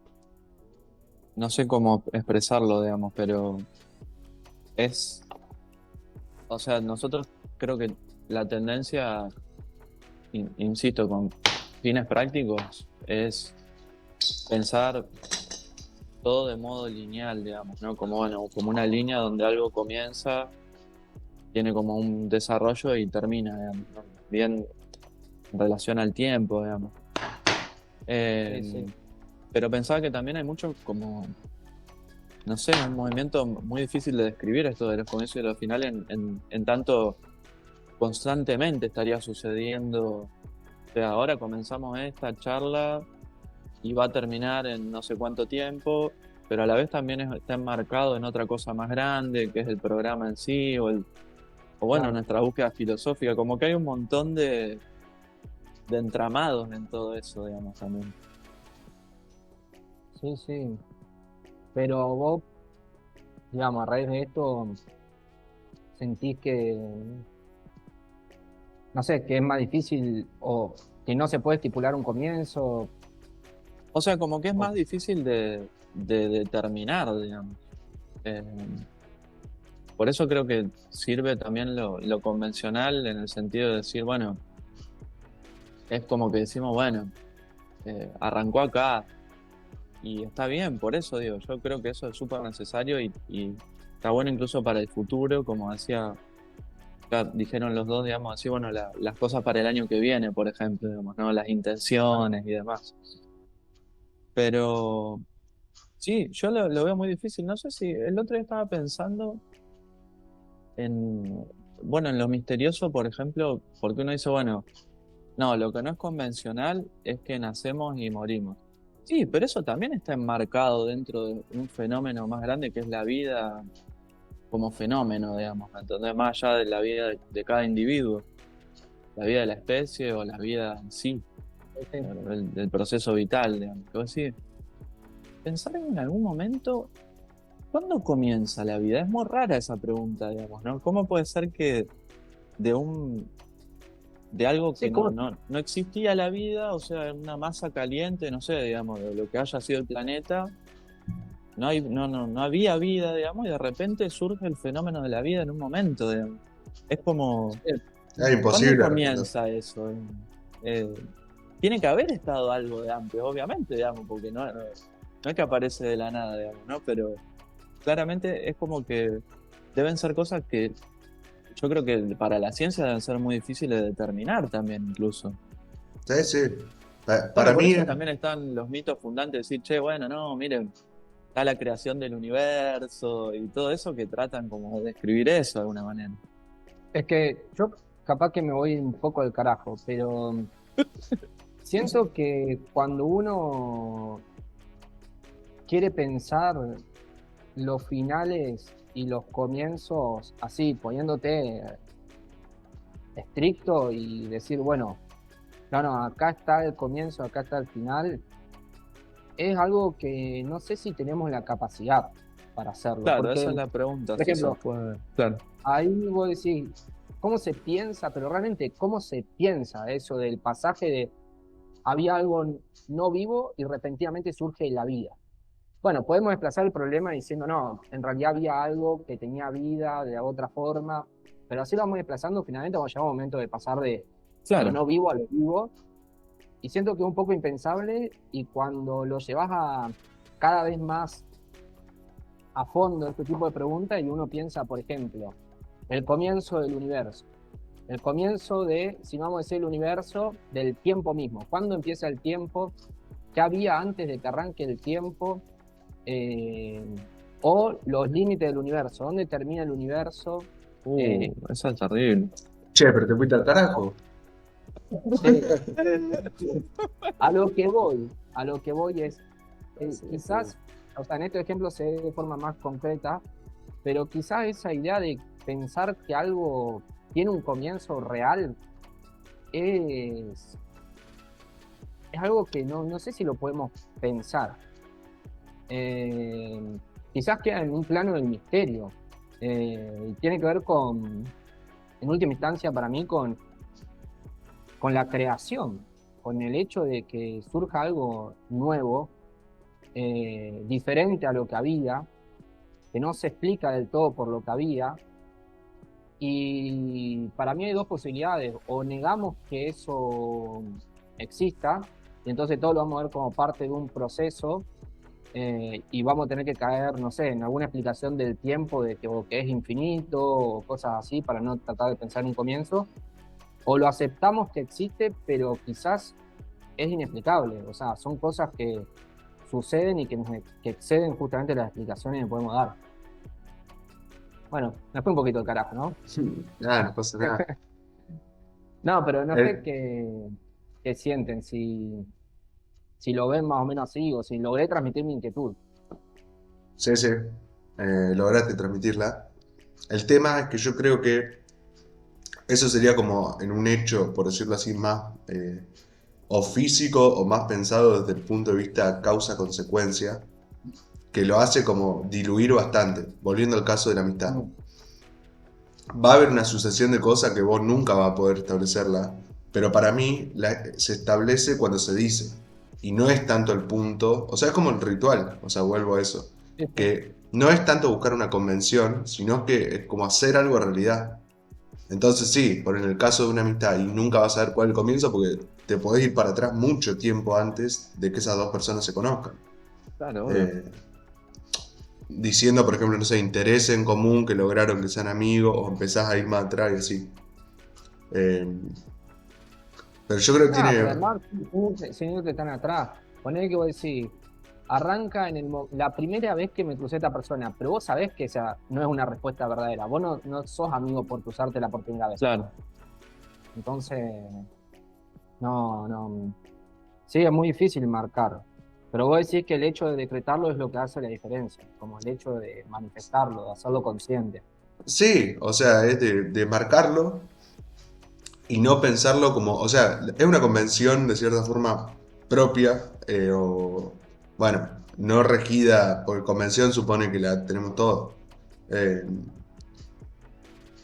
No sé cómo expresarlo, digamos, pero es... O sea, nosotros creo que la tendencia, insisto, con fines prácticos, es pensar todo de modo lineal, digamos, ¿no? Como una línea donde algo comienza, tiene como un desarrollo y termina, digamos, ¿no? Bien en relación al tiempo, digamos. Sí. Pero pensaba que también hay mucho como, no sé, un movimiento muy difícil de describir esto de los comienzos y los finales en tanto constantemente estaría sucediendo. O sea, ahora comenzamos esta charla y va a terminar en no sé cuánto tiempo, pero a la vez también está enmarcado en otra cosa más grande, que es el programa en sí, o bueno, claro, nuestra búsqueda filosófica, como que hay un montón de entramados en todo eso, digamos, también. Sí. Pero vos, digamos, a raíz de esto, sentís que, no sé, que es más difícil o que no se puede estipular un comienzo. O sea, como que es más difícil de determinar, digamos. Por eso creo que sirve también lo convencional en el sentido de decir, bueno, es como que decimos, bueno, arrancó acá y está bien, por eso digo, yo creo que eso es súper necesario y está bueno incluso para el futuro, como decía, ya dijeron los dos, digamos, así, bueno, las cosas para el año que viene, por ejemplo, digamos, ¿no? Las intenciones y demás. Pero sí, yo lo veo muy difícil. No sé si el otro día estaba pensando en lo misterioso, por ejemplo, porque uno dice, bueno, no, lo que no es convencional es que nacemos y morimos. Sí, pero eso también está enmarcado dentro de un fenómeno más grande que es la vida como fenómeno, digamos, ¿entendés? Más allá de la vida de cada individuo, la vida de la especie o la vida en sí, el proceso vital, digamos. ¿Qué vos decís? pensar en algún momento, ¿cuándo comienza la vida? Es muy rara esa pregunta, digamos, ¿no? ¿Cómo puede ser que de un de algo Sí, que ¿cómo? no existía la vida, o sea, una masa caliente, no sé, digamos, de lo que haya sido el planeta, no había vida, digamos, y de repente surge el fenómeno de la vida en un momento, digamos. Es como, Es ¿cuándo imposible responder. comienza eso? Eh, Tiene que haber estado algo de antes, obviamente, digamos, porque no es que aparece de la nada, digamos, ¿no? Pero claramente es como que deben ser cosas que yo creo que para la ciencia deben ser muy difíciles de determinar también, incluso. Sí, sí. Bueno, Para por mí, eso también están los mitos fundantes de decir, che, bueno, no, miren, está la creación del universo y todo eso que tratan como de describir eso de alguna manera. Es que yo capaz que me voy un poco al carajo, pero siento que cuando uno quiere pensar los finales y los comienzos así, poniéndote estricto y decir, bueno, no, acá está el comienzo, acá está el final, es algo que no sé si tenemos la capacidad para hacerlo, Claro, esa es porque, la pregunta, por si se ejemplo, puede. Claro. ahí vos decís, ¿cómo se piensa? Pero realmente, ¿cómo se piensa eso del pasaje de había algo no vivo y repentinamente surge la vida? Bueno, podemos desplazar el problema diciendo, no, en realidad había algo que tenía vida de otra forma, pero así lo vamos desplazando, finalmente vamos a llegar a un momento de pasar de lo Claro, no vivo a lo vivo, y siento que es un poco impensable, y cuando lo llevas a cada vez más a fondo este tipo de preguntas y uno piensa, por ejemplo, el comienzo del universo, el comienzo de, si vamos a decir el universo, del tiempo mismo, ¿cuándo empieza el tiempo? ¿Qué había antes de que arranque el tiempo? Eh, o los límites del universo, ¿dónde termina el universo? esa es terrible. che, pero te fuiste al carajo. A lo que voy es, quizás, o sea, en este ejemplo se ve de forma más concreta, pero quizás esa idea de pensar que algo tiene un comienzo real es, es algo que no sé si lo podemos pensar. Eh, Quizás queda en un plano del misterio, y tiene que ver con, en última instancia para mí, con la creación, con el hecho de que surja algo nuevo, diferente a lo que había, que no se explica del todo por lo que había. Y para mí hay dos posibilidades: o negamos que eso exista, y entonces todo lo vamos a ver como parte de un proceso, y vamos a tener que caer, no sé, en alguna explicación del tiempo, de que, o que es infinito, o cosas así, para no tratar de pensar en un comienzo. O lo aceptamos que existe, pero quizás es inexplicable. O sea, son cosas que suceden y que exceden justamente las explicaciones que podemos dar. Bueno, me fue un poquito de carajo, ¿no? Nada, no pasa nada. No, pero no sé Eh, qué sienten, si lo ven más o menos así, o si logré transmitir mi inquietud. sí, sí, lograste transmitirla. El tema es que yo creo que eso sería como en un hecho, por decirlo así, más o físico o más pensado desde el punto de vista causa-consecuencia, que lo hace como diluir bastante. Volviendo al caso de la amistad. Mm. Va a haber una sucesión de cosas que vos nunca vas a poder establecerla, pero para mí se establece cuando se dice. Y no es tanto el punto, o sea, es como el ritual, o sea, vuelvo a eso, Sí, sí. que no es tanto buscar una convención, sino que es como hacer algo realidad. Entonces sí, por en el caso de una amistad y nunca vas a saber cuál es el comienzo porque te podés ir para atrás mucho tiempo antes de que esas dos personas se conozcan. Claro, obvio. Eh, Diciendo, por ejemplo, no sé, interés en común que lograron que sean amigos o empezás a ir más atrás y así. Eh, pero yo creo que Ah, pero tiene... además, sin irte tan atrás, poner que vos decís, arranca en la primera vez que me crucé a esta persona, pero vos sabés que esa no es una respuesta verdadera. Vos no sos amigo por cruzártela por primera vez. Claro. Entonces, no. Sí, es muy difícil marcar. Pero vos decís que el hecho de decretarlo es lo que hace la diferencia, como el hecho de manifestarlo, de hacerlo consciente. Sí, o sea, es de marcarlo y no pensarlo como... O sea, es una convención de cierta forma propia, o... Bueno, no regida por convención, supone que la tenemos todo. Eh,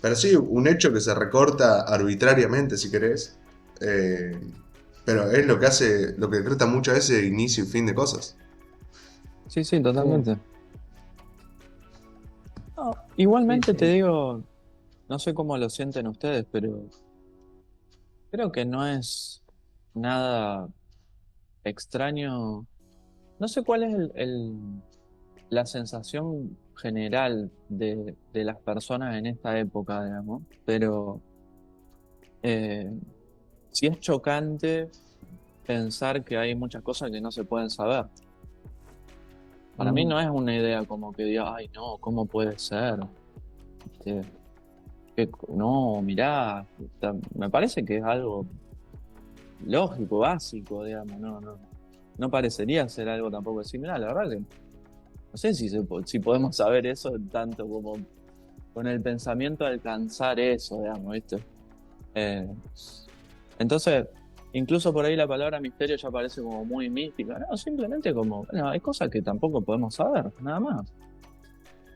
pero sí, un hecho que se recorta arbitrariamente, si querés. Eh, pero es lo que hace, lo que decreta muchas veces inicio y fin de cosas. Sí, sí, Sí, totalmente. No, sí, igualmente te sí. digo, no sé cómo lo sienten ustedes, pero creo que no es nada extraño. No sé cuál es la sensación general de las personas en esta época, digamos, pero eh, sí es chocante pensar que hay muchas cosas que no se pueden saber. Para mí Mm. no es una idea como que diga, ay, no, ¿cómo puede ser? Este, no, mirá, me parece que es algo lógico, básico, digamos, no parecería ser algo tampoco así. Mirá, la verdad que no sé si podemos saber eso tanto como con el pensamiento de alcanzar eso, digamos, ¿viste? Eh, entonces, incluso por ahí la palabra misterio ya parece como muy mística, no, simplemente como, bueno, hay cosas que tampoco podemos saber, nada más.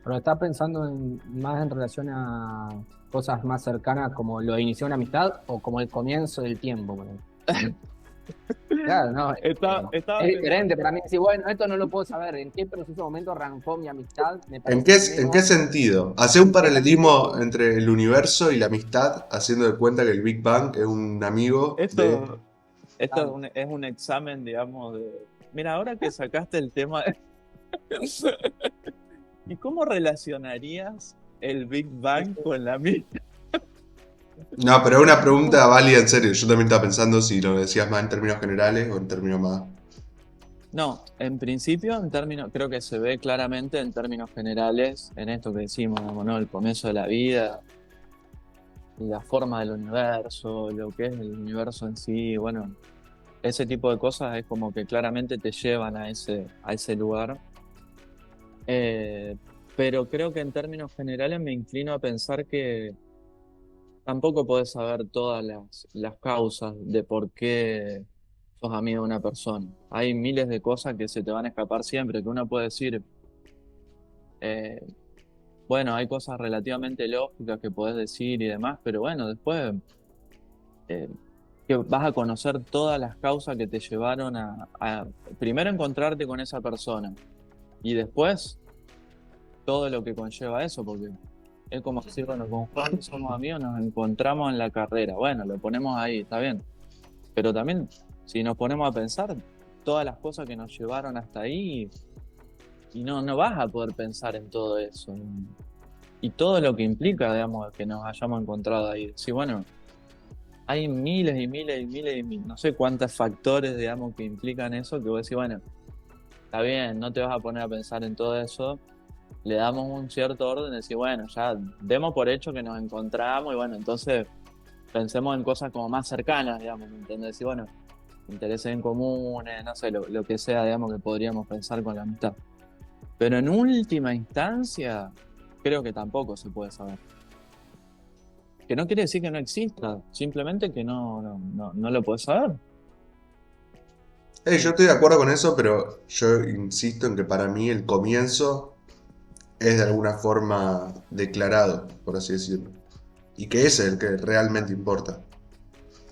Pero estás pensando más en relación a cosas más cercanas como lo de iniciar una amistad o como el comienzo del tiempo. Por ejemplo. Claro, no, Estaba es diferente pensando. para mí. Si bueno, esto no lo puedo saber. ¿En qué preciso momento arrancó mi amistad? Me ¿En parece en qué menos sentido? Hace un paralelismo metafísico. entre el universo y la amistad, haciendo de cuenta que el Big Bang es un amigo de... Esto, esto Claro. es un examen, digamos, de... Mira, ahora que sacaste el tema, ¿y cómo relacionarías el Big Bang con la misma? No, pero es una pregunta válida en serio. Yo también estaba pensando si lo decías más en términos generales o en términos más... No, en principio, en términos, creo que se ve claramente en términos generales en esto que decimos, digamos, ¿no? El comienzo de la vida, la forma del universo, lo que es el universo en sí, bueno, ese tipo de cosas es como que claramente te llevan a ese lugar. Eh, pero creo que en términos generales me inclino a pensar que tampoco podés saber todas las causas de por qué sos amigo de una persona. Hay miles de cosas que se te van a escapar siempre, que uno puede decir, eh, bueno, hay cosas relativamente lógicas que podés decir y demás, pero bueno, después eh, que vas a conocer todas las causas que te llevaron a primero encontrarte con esa persona y después todo lo que conlleva eso, porque es como decir, bueno, con Juan somos amigos, nos encontramos en la carrera. Bueno, lo ponemos ahí, está bien. Pero también, si nos ponemos a pensar, todas las cosas que nos llevaron hasta ahí, y no vas a poder pensar en todo eso. Y todo lo que implica, digamos, que nos hayamos encontrado ahí. Sí, bueno, hay miles y miles y miles y miles, no sé cuántos factores, digamos, que implican eso, que vos decís, bueno, está bien, no te vas a poner a pensar en todo eso, le damos un cierto orden, de decir, bueno, ya demos por hecho que nos encontramos y bueno, entonces pensemos en cosas como más cercanas, digamos, ¿me entiendes? Decir, bueno, intereses en comunes, no sé, lo que sea, digamos, que podríamos pensar con la amistad. Pero en última instancia, creo que tampoco se puede saber. Que no quiere decir que no exista, simplemente que no lo puedes saber. Yo estoy de acuerdo con eso, pero yo insisto en que para mí el comienzo es de alguna forma declarado, por así decirlo. Y que ese es el que realmente importa.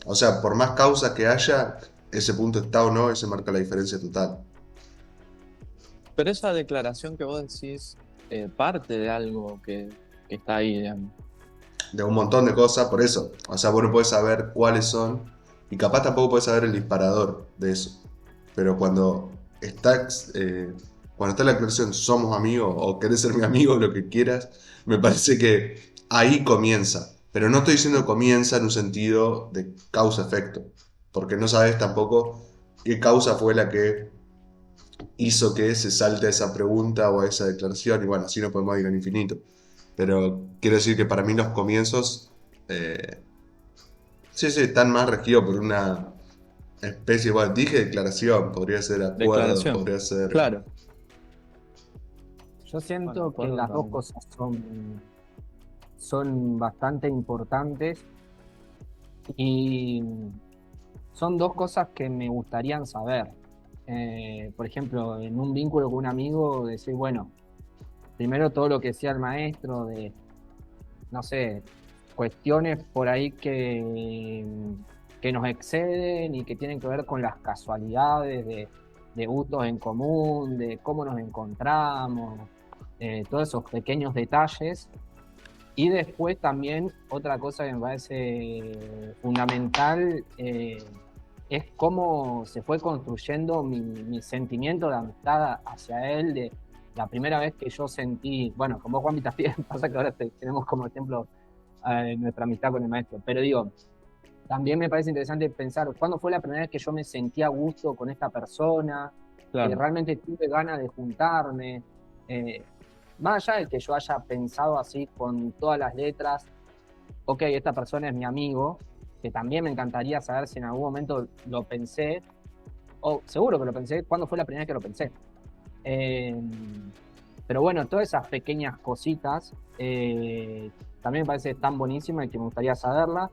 O sea, por más causas que haya, ese punto está o no, ese marca la diferencia total. Pero esa declaración que vos decís parte de algo que está ahí, digamos. De un montón de cosas, por eso. O sea, vos no podés saber cuáles son. Y capaz tampoco podés saber el disparador de eso. Pero cuando está la aclaración somos amigos o querés ser mi amigo, lo que quieras, me parece que ahí comienza. Pero no estoy diciendo comienza en un sentido de causa-efecto. Porque no sabes tampoco qué causa fue la que hizo que se salte a esa pregunta o a esa declaración. Y bueno, así no podemos ir al infinito. Pero quiero decir que para mí los comienzos, eh, sí, sí, están más regidos por una especie, bueno, dije declaración, podría ser acuerdo, Declaración. podría ser... Claro. Yo Bueno, siento que acuerdo las dos también. cosas son bastante importantes y son dos cosas que me gustarían saber. Por ejemplo, en un vínculo con un amigo, decir, bueno, primero todo lo que decía el maestro de, no sé, cuestiones por ahí que nos exceden y que tienen que ver con las casualidades de gustos en común, de cómo nos encontramos, todos esos pequeños detalles. Y después también otra cosa que me parece fundamental es cómo se fue construyendo mi sentimiento de amistad hacia él, de la primera vez que yo sentí, bueno, con vos Juanpi también, pasa que ahora tenemos como ejemplo nuestra amistad con el maestro, pero digo, también me parece interesante pensar cuándo fue la primera vez que yo me sentí a gusto con esta persona, que Claro, realmente tuve ganas de juntarme. eh, Más allá de que yo haya pensado así con todas las letras, ok, esta persona es mi amigo, que también me encantaría saber si en algún momento lo pensé, o seguro que lo pensé, cuándo fue la primera vez que lo pensé. Eh, pero bueno, todas esas pequeñas cositas también me parece tan buenísima y que me gustaría saberlas.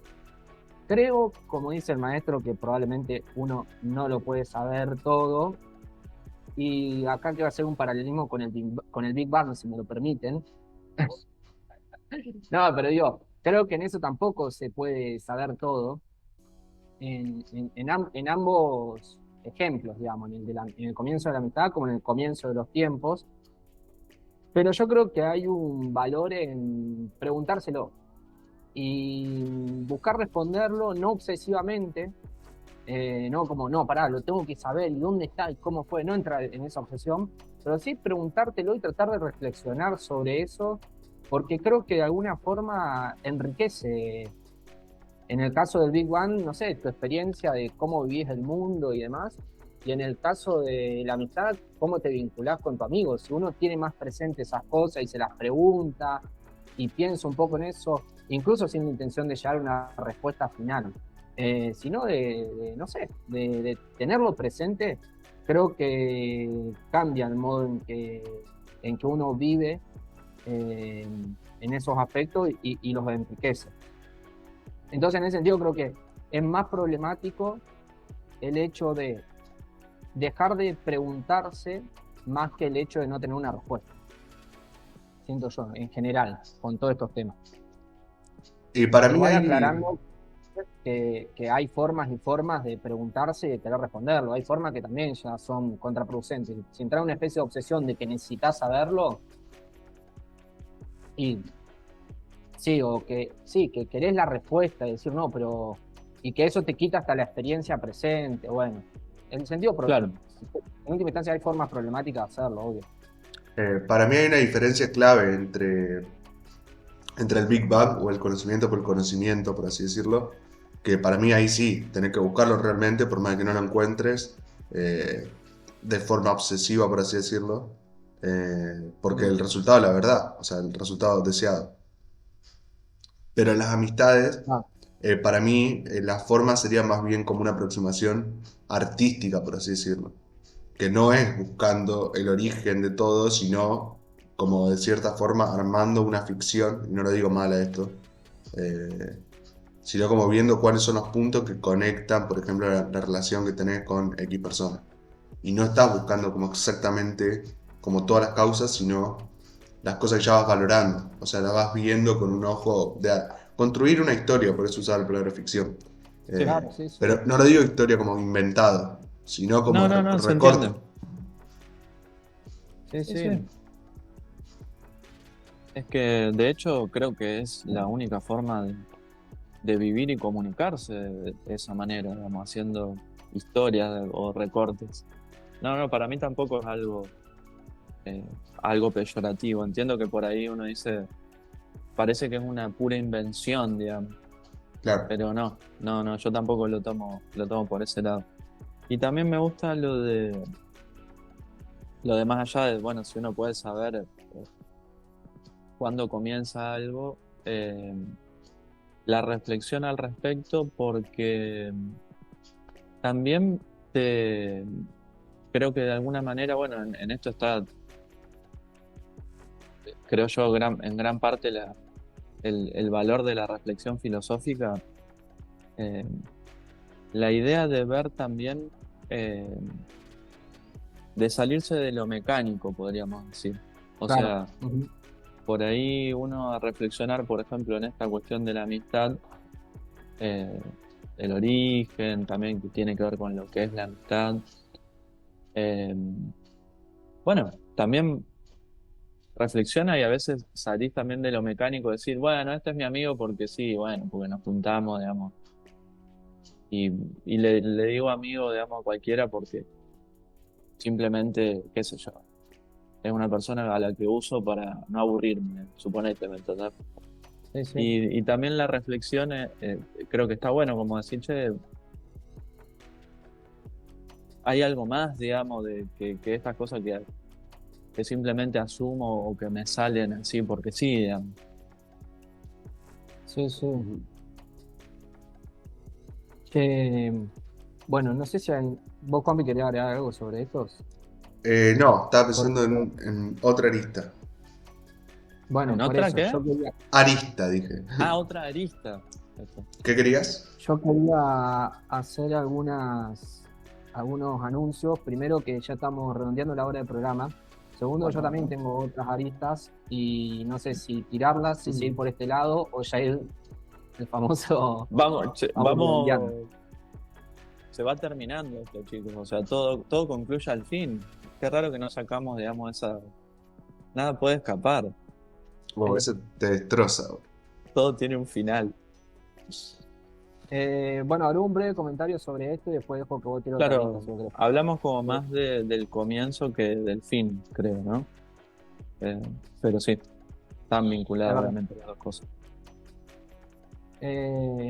Creo, como dice el maestro, que probablemente uno no lo puede saber todo. Y acá quiero hacer un paralelismo con el Big Bang, si me lo permiten. No, pero digo, creo que en eso tampoco se puede saber todo. En ambos ejemplos, digamos, en el comienzo de la amistad como en el comienzo de los tiempos. Pero yo creo que hay un valor en preguntárselo y buscar responderlo no obsesivamente. No como, no, pará, lo tengo que saber, y dónde está, y cómo fue, no entrar en esa obsesión, pero sí preguntártelo y tratar de reflexionar sobre eso, porque creo que de alguna forma enriquece, en el caso del Big Bang, no sé, tu experiencia de cómo vivís el mundo y demás, y en el caso de la amistad, cómo te vinculás con tu amigo, si uno tiene más presente esas cosas y se las pregunta y piensa un poco en eso, incluso sin la intención de llegar a una respuesta final, sino no sé, de tenerlo presente, creo que cambia el modo en que uno vive eh, en esos aspectos y los enriquece. Entonces, en ese sentido, creo que es más problemático el hecho de dejar de preguntarse más que el hecho de no tener una respuesta, siento yo, en general, con todos estos temas. Y para mí Igual hay, aclarando que hay formas y formas de preguntarse y de querer responderlo. Hay formas que también ya son contraproducentes. Si entra en una especie de obsesión de que necesitas saberlo, y sí, o que sí, que querés la respuesta y decir no, pero. Y que eso te quita hasta la experiencia presente. Bueno, en sentido. claro, En última instancia, hay formas problemáticas de hacerlo, obvio. para mí hay una diferencia clave entre el Big Bang o el conocimiento por el conocimiento, por así decirlo, que para mí ahí sí, tenés que buscarlo realmente, por más que no lo encuentres, de forma obsesiva, por así decirlo, porque Mm. el resultado es la verdad, o sea, el resultado deseado. Pero en las amistades, Ah, para mí, la forma sería más bien como una aproximación artística, por así decirlo, que no es buscando el origen de todo, sino como de cierta forma armando una ficción, y no lo digo mal a esto, eh, sino como viendo cuáles son los puntos que conectan, por ejemplo, la relación que tenés con X persona. Y no estás buscando como exactamente como todas las causas, sino las cosas que ya vas valorando. O sea, las vas viendo con un ojo de construir una historia, por eso usaba la palabra ficción. sí. claro, sí, sí. Pero no lo digo historia como inventado, sino como No, no, no, se recorte. entiende. Sí, Sí, sí. sí. Es que de hecho creo que es la única forma de vivir y comunicarse de esa manera, digamos, haciendo historias o recortes. No, no, para mí tampoco es eh, algo peyorativo. Entiendo que por ahí uno dice, parece que es una pura invención, digamos, Claro. pero no, no, no, yo tampoco lo tomo por ese lado. Y también me gusta lo de más allá de, bueno, si uno puede saber cuándo comienza algo, la reflexión al respecto, porque también te, creo que de alguna manera, bueno, en esto está, creo yo, en gran parte el valor de la reflexión filosófica, eh, la idea de ver también eh, de salirse de lo mecánico, podríamos decir. O Claro. sea, Ujú. por ahí uno a reflexionar, por ejemplo, en esta cuestión de la amistad, eh, el origen también que tiene que ver con lo que es la amistad. Eh, bueno, también reflexiona y a veces salís también de lo mecánico, decir, bueno, este es mi amigo porque sí, bueno, porque nos juntamos, digamos, y, y le digo amigo, digamos, a cualquiera porque simplemente, qué sé yo, es una persona a la que uso para no aburrirme, suponete, ¿me entendés? Sí, sí. Y también la reflexión, creo que está bueno, como decir, che, hay algo más, digamos, de que estas cosas que simplemente asumo o que me salen así porque sí, digamos. Sí, sí. Ujú. Que, bueno, no sé si vos, Juanpi, querés agregar algo sobre estos. No, estaba pensando Porque, en otra arista. bueno, ¿En por otra eso, qué? Arista, dije. Ah, otra arista. Eso. ¿Qué querías? yo quería hacer algunos anuncios. Primero, que ya estamos redondeando la hora del programa. Segundo, yo también Bueno, tengo otras aristas y no sé si tirarlas, si seguir por este lado o ya ir el famoso vamos, che, vamos redondeando. se va terminando esto, chicos. O sea, todo concluye al fin. Qué raro que no sacamos, digamos, esa. Nada puede escapar. Bueno, Sí. ese te destroza. Todo tiene un final. Bueno, haré un breve comentario sobre esto y después dejo que vos tires otra lista, Claro, si vos querés. hablamos como más del comienzo que del fin, creo, ¿no? Eh, pero sí, están Es vinculadas verdad. obviamente las dos cosas.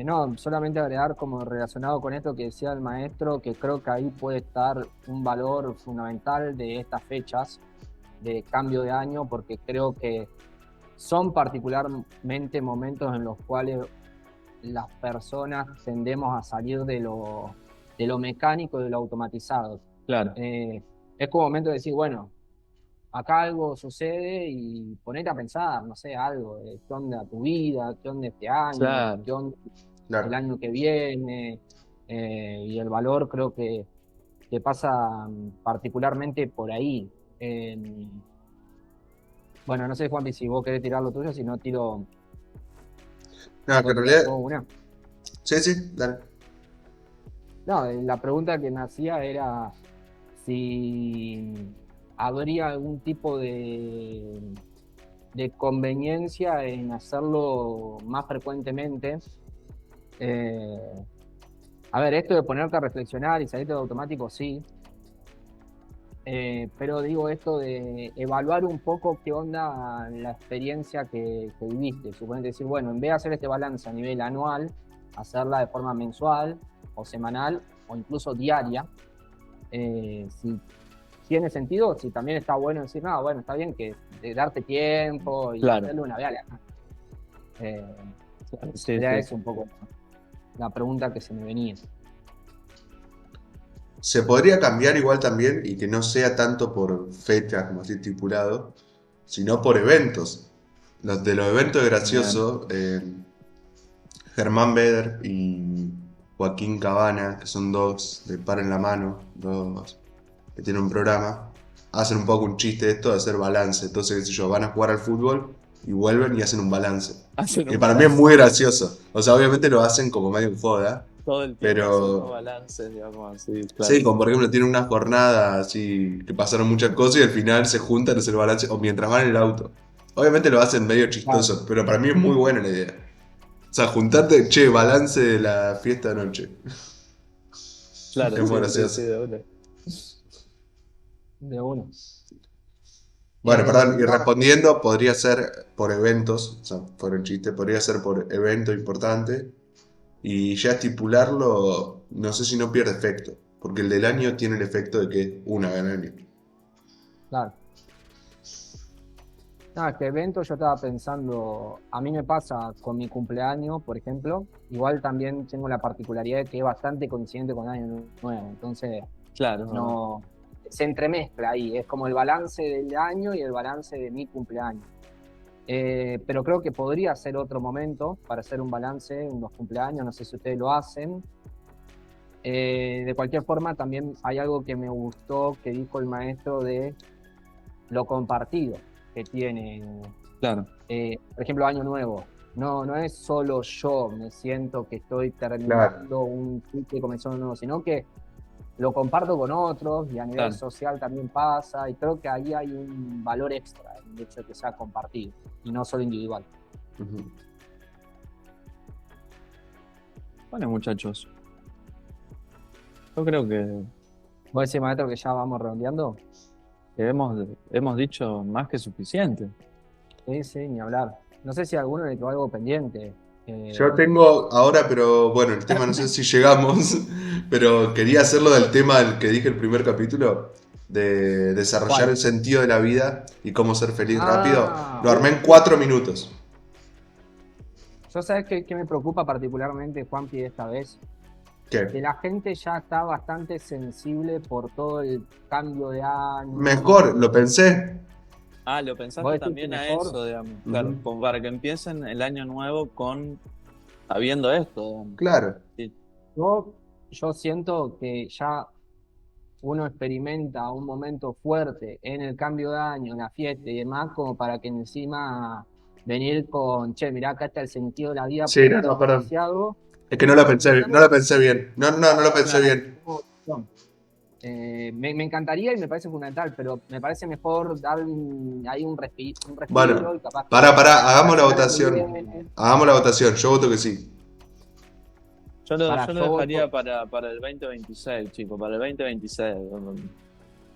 No, solamente agregar como relacionado con esto que decía el maestro, que creo que ahí puede estar un valor fundamental de estas fechas de cambio de año, porque creo que son particularmente momentos en los cuales las personas tendemos a salir de lo mecánico, de lo automatizado. Claro, Es como momento de decir, bueno, acá algo sucede y ponete a pensar, no sé, algo, qué onda tu vida, qué onda este año, claro, qué onda el Claro. año que viene, y el valor creo que pasa particularmente por ahí. Eh, bueno, no sé, Juanpi, si vos querés tirar lo tuyo, si no tiro, No, que puedo en tirar realidad. yo una. Sí, sí, dale. No, la pregunta que me hacía era si habría algún tipo de conveniencia en hacerlo más frecuentemente. Eh, a ver, esto de ponerte a reflexionar y salirte de automático, sí. Pero digo esto de evaluar un poco qué onda la experiencia que viviste. Suponete decir, bueno, en vez de hacer este balance a nivel anual, hacerla de forma mensual o semanal o incluso diaria. Si tiene sentido, si también está bueno decir, no, bueno, está bien que de darte tiempo y claro, hacerle una vez. sí, Era sí. eso un poco la pregunta que se me venía. Se podría cambiar igual también y que no sea tanto por fechas, como así estipulado, sino por eventos. Los de los eventos es Bien. gracioso. Germán Beder y Joaquín Cabana, que son dos de Par en la Mano, dos que tienen un programa, hacen un poco un chiste de esto de hacer balance. Entonces, qué sé yo, van a jugar al fútbol y vuelven y hacen un balance. Hacen Que un para mí es balance muy gracioso. O sea, obviamente lo hacen como medio en joda, todo el tiempo haciendo pero balances, digamos así, claro. sí, como por ejemplo tienen una jornada así que pasaron muchas cosas y al final se juntan a hacer balance o mientras van en el auto. Obviamente lo hacen medio Claro. chistoso, pero para mí es muy buena la idea. O sea, juntarte, che, balance de la fiesta de anoche. Claro, Es muy sí, sí, sí, gracioso. de una. De uno. Bueno, perdón, y No, respondiendo, podría ser por eventos, o sea, por el chiste, podría ser por evento importante y ya estipularlo, no sé si no pierde efecto, porque el del año tiene el efecto de que es una vez al año. claro. No, este evento yo estaba pensando, a mí me pasa con mi cumpleaños, por ejemplo, igual también tengo la particularidad de que es bastante coincidente con Año Nuevo, entonces Claro, es verdad. no se entremezcla ahí, es como el balance del año y el balance de mi cumpleaños. Pero creo que podría ser otro momento para hacer un balance en los cumpleaños, no sé si ustedes lo hacen. De cualquier forma, también hay algo que me gustó que dijo el maestro de lo compartido que tiene, Claro, por ejemplo, Año Nuevo. No es solo yo me siento que estoy terminando un ciclo y comenzando uno nuevo, sino que lo comparto con otros y a nivel claro. social también pasa, y creo que ahí hay un valor extra en el hecho de que sea compartido y no solo individual. Ujú. Bueno, muchachos. Yo creo que ¿Vos decís, maestro, que ya vamos redondeando? hemos dicho más que suficiente. Sí, ni hablar. No sé si a alguno le quedó algo pendiente. Yo tengo ahora, pero bueno, el tema no sé si llegamos, pero quería hacerlo del tema del que dije el primer capítulo, de desarrollar ¿Cuál? el sentido de la vida y cómo ser feliz rápido. Ah, Lo armé en 4 minutos. yo sabes qué me preocupa particularmente, Juanpi, esta vez, que ¿Qué? la gente ya está bastante sensible por todo el cambio de año. Mejor, lo pensé. Ah, lo ¿Vos pensaste decís que también a mejor? eso, digamos. Claro, Ujú. como para que empiecen el año nuevo sabiendo esto, digamos. Claro. Sí, Yo siento que ya uno experimenta un momento fuerte en el cambio de año, en la fiesta y demás, como para que encima venir con, che, mirá, acá está el sentido de la vida Sí, no, perdón. potenciado. Es que no lo pensé, no lo pensé bien. No lo pensé claro. bien. Me encantaría y me parece fundamental, pero me parece mejor dar ahí un respiro Bueno, y capaz que pará, hagamos la semana que votación. viene, Hagamos la votación, yo voto que sí. Yo lo yo dejaría voto, para el 2026, chicos, para el 2026.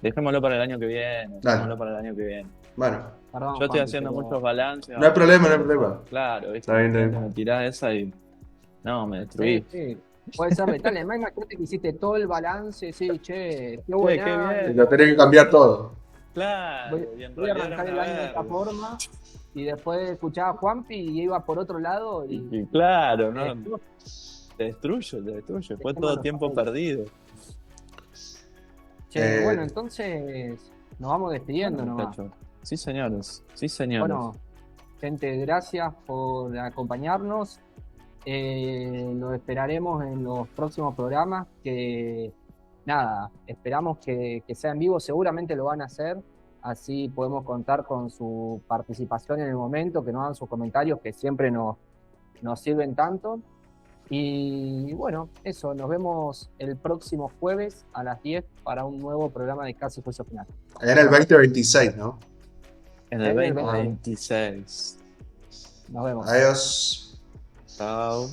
Dejémoslo para el año que viene, Dale. dejémoslo para el año que viene. Bueno, perdón, Yo estoy Juanpi, haciendo pero muchos balances no hay ahora. problema, no hay problema. Claro, ¿viste? Está bien, está Imagínate, me bien. tirás esa y. No, me destruís. sí, puede ser letal. Además, imagínate que hiciste todo el balance, sí, che, qué Che, buen qué año, Y bien. lo tenés que cambiar todo. voy, Claro, y en voy a realidad era arrancar el una año de esta verga. forma, y después escuchaba a Juanpi y iba por otro lado y Y claro, eh, ¿no? Te destruye, te destruye. Fue dejemos todo los tiempo papeles. perdido. Che, bueno, Eh, entonces nos vamos despidiendo Bueno, nomás. muchachos. Sí, señores. Sí, señores. Bueno, gente, gracias por acompañarnos. Los esperaremos en los próximos programas que, nada, esperamos que sea en vivo. Seguramente lo van a hacer. Así podemos contar con su participación en el momento, que nos hagan sus comentarios, que siempre nos sirven tanto. Y bueno, eso, nos vemos el próximo jueves a las 10 para un nuevo programa de Casi Juicio Final. Era el 2026, ¿no? En el En el 2026. Nos vemos. Adiós. Chao.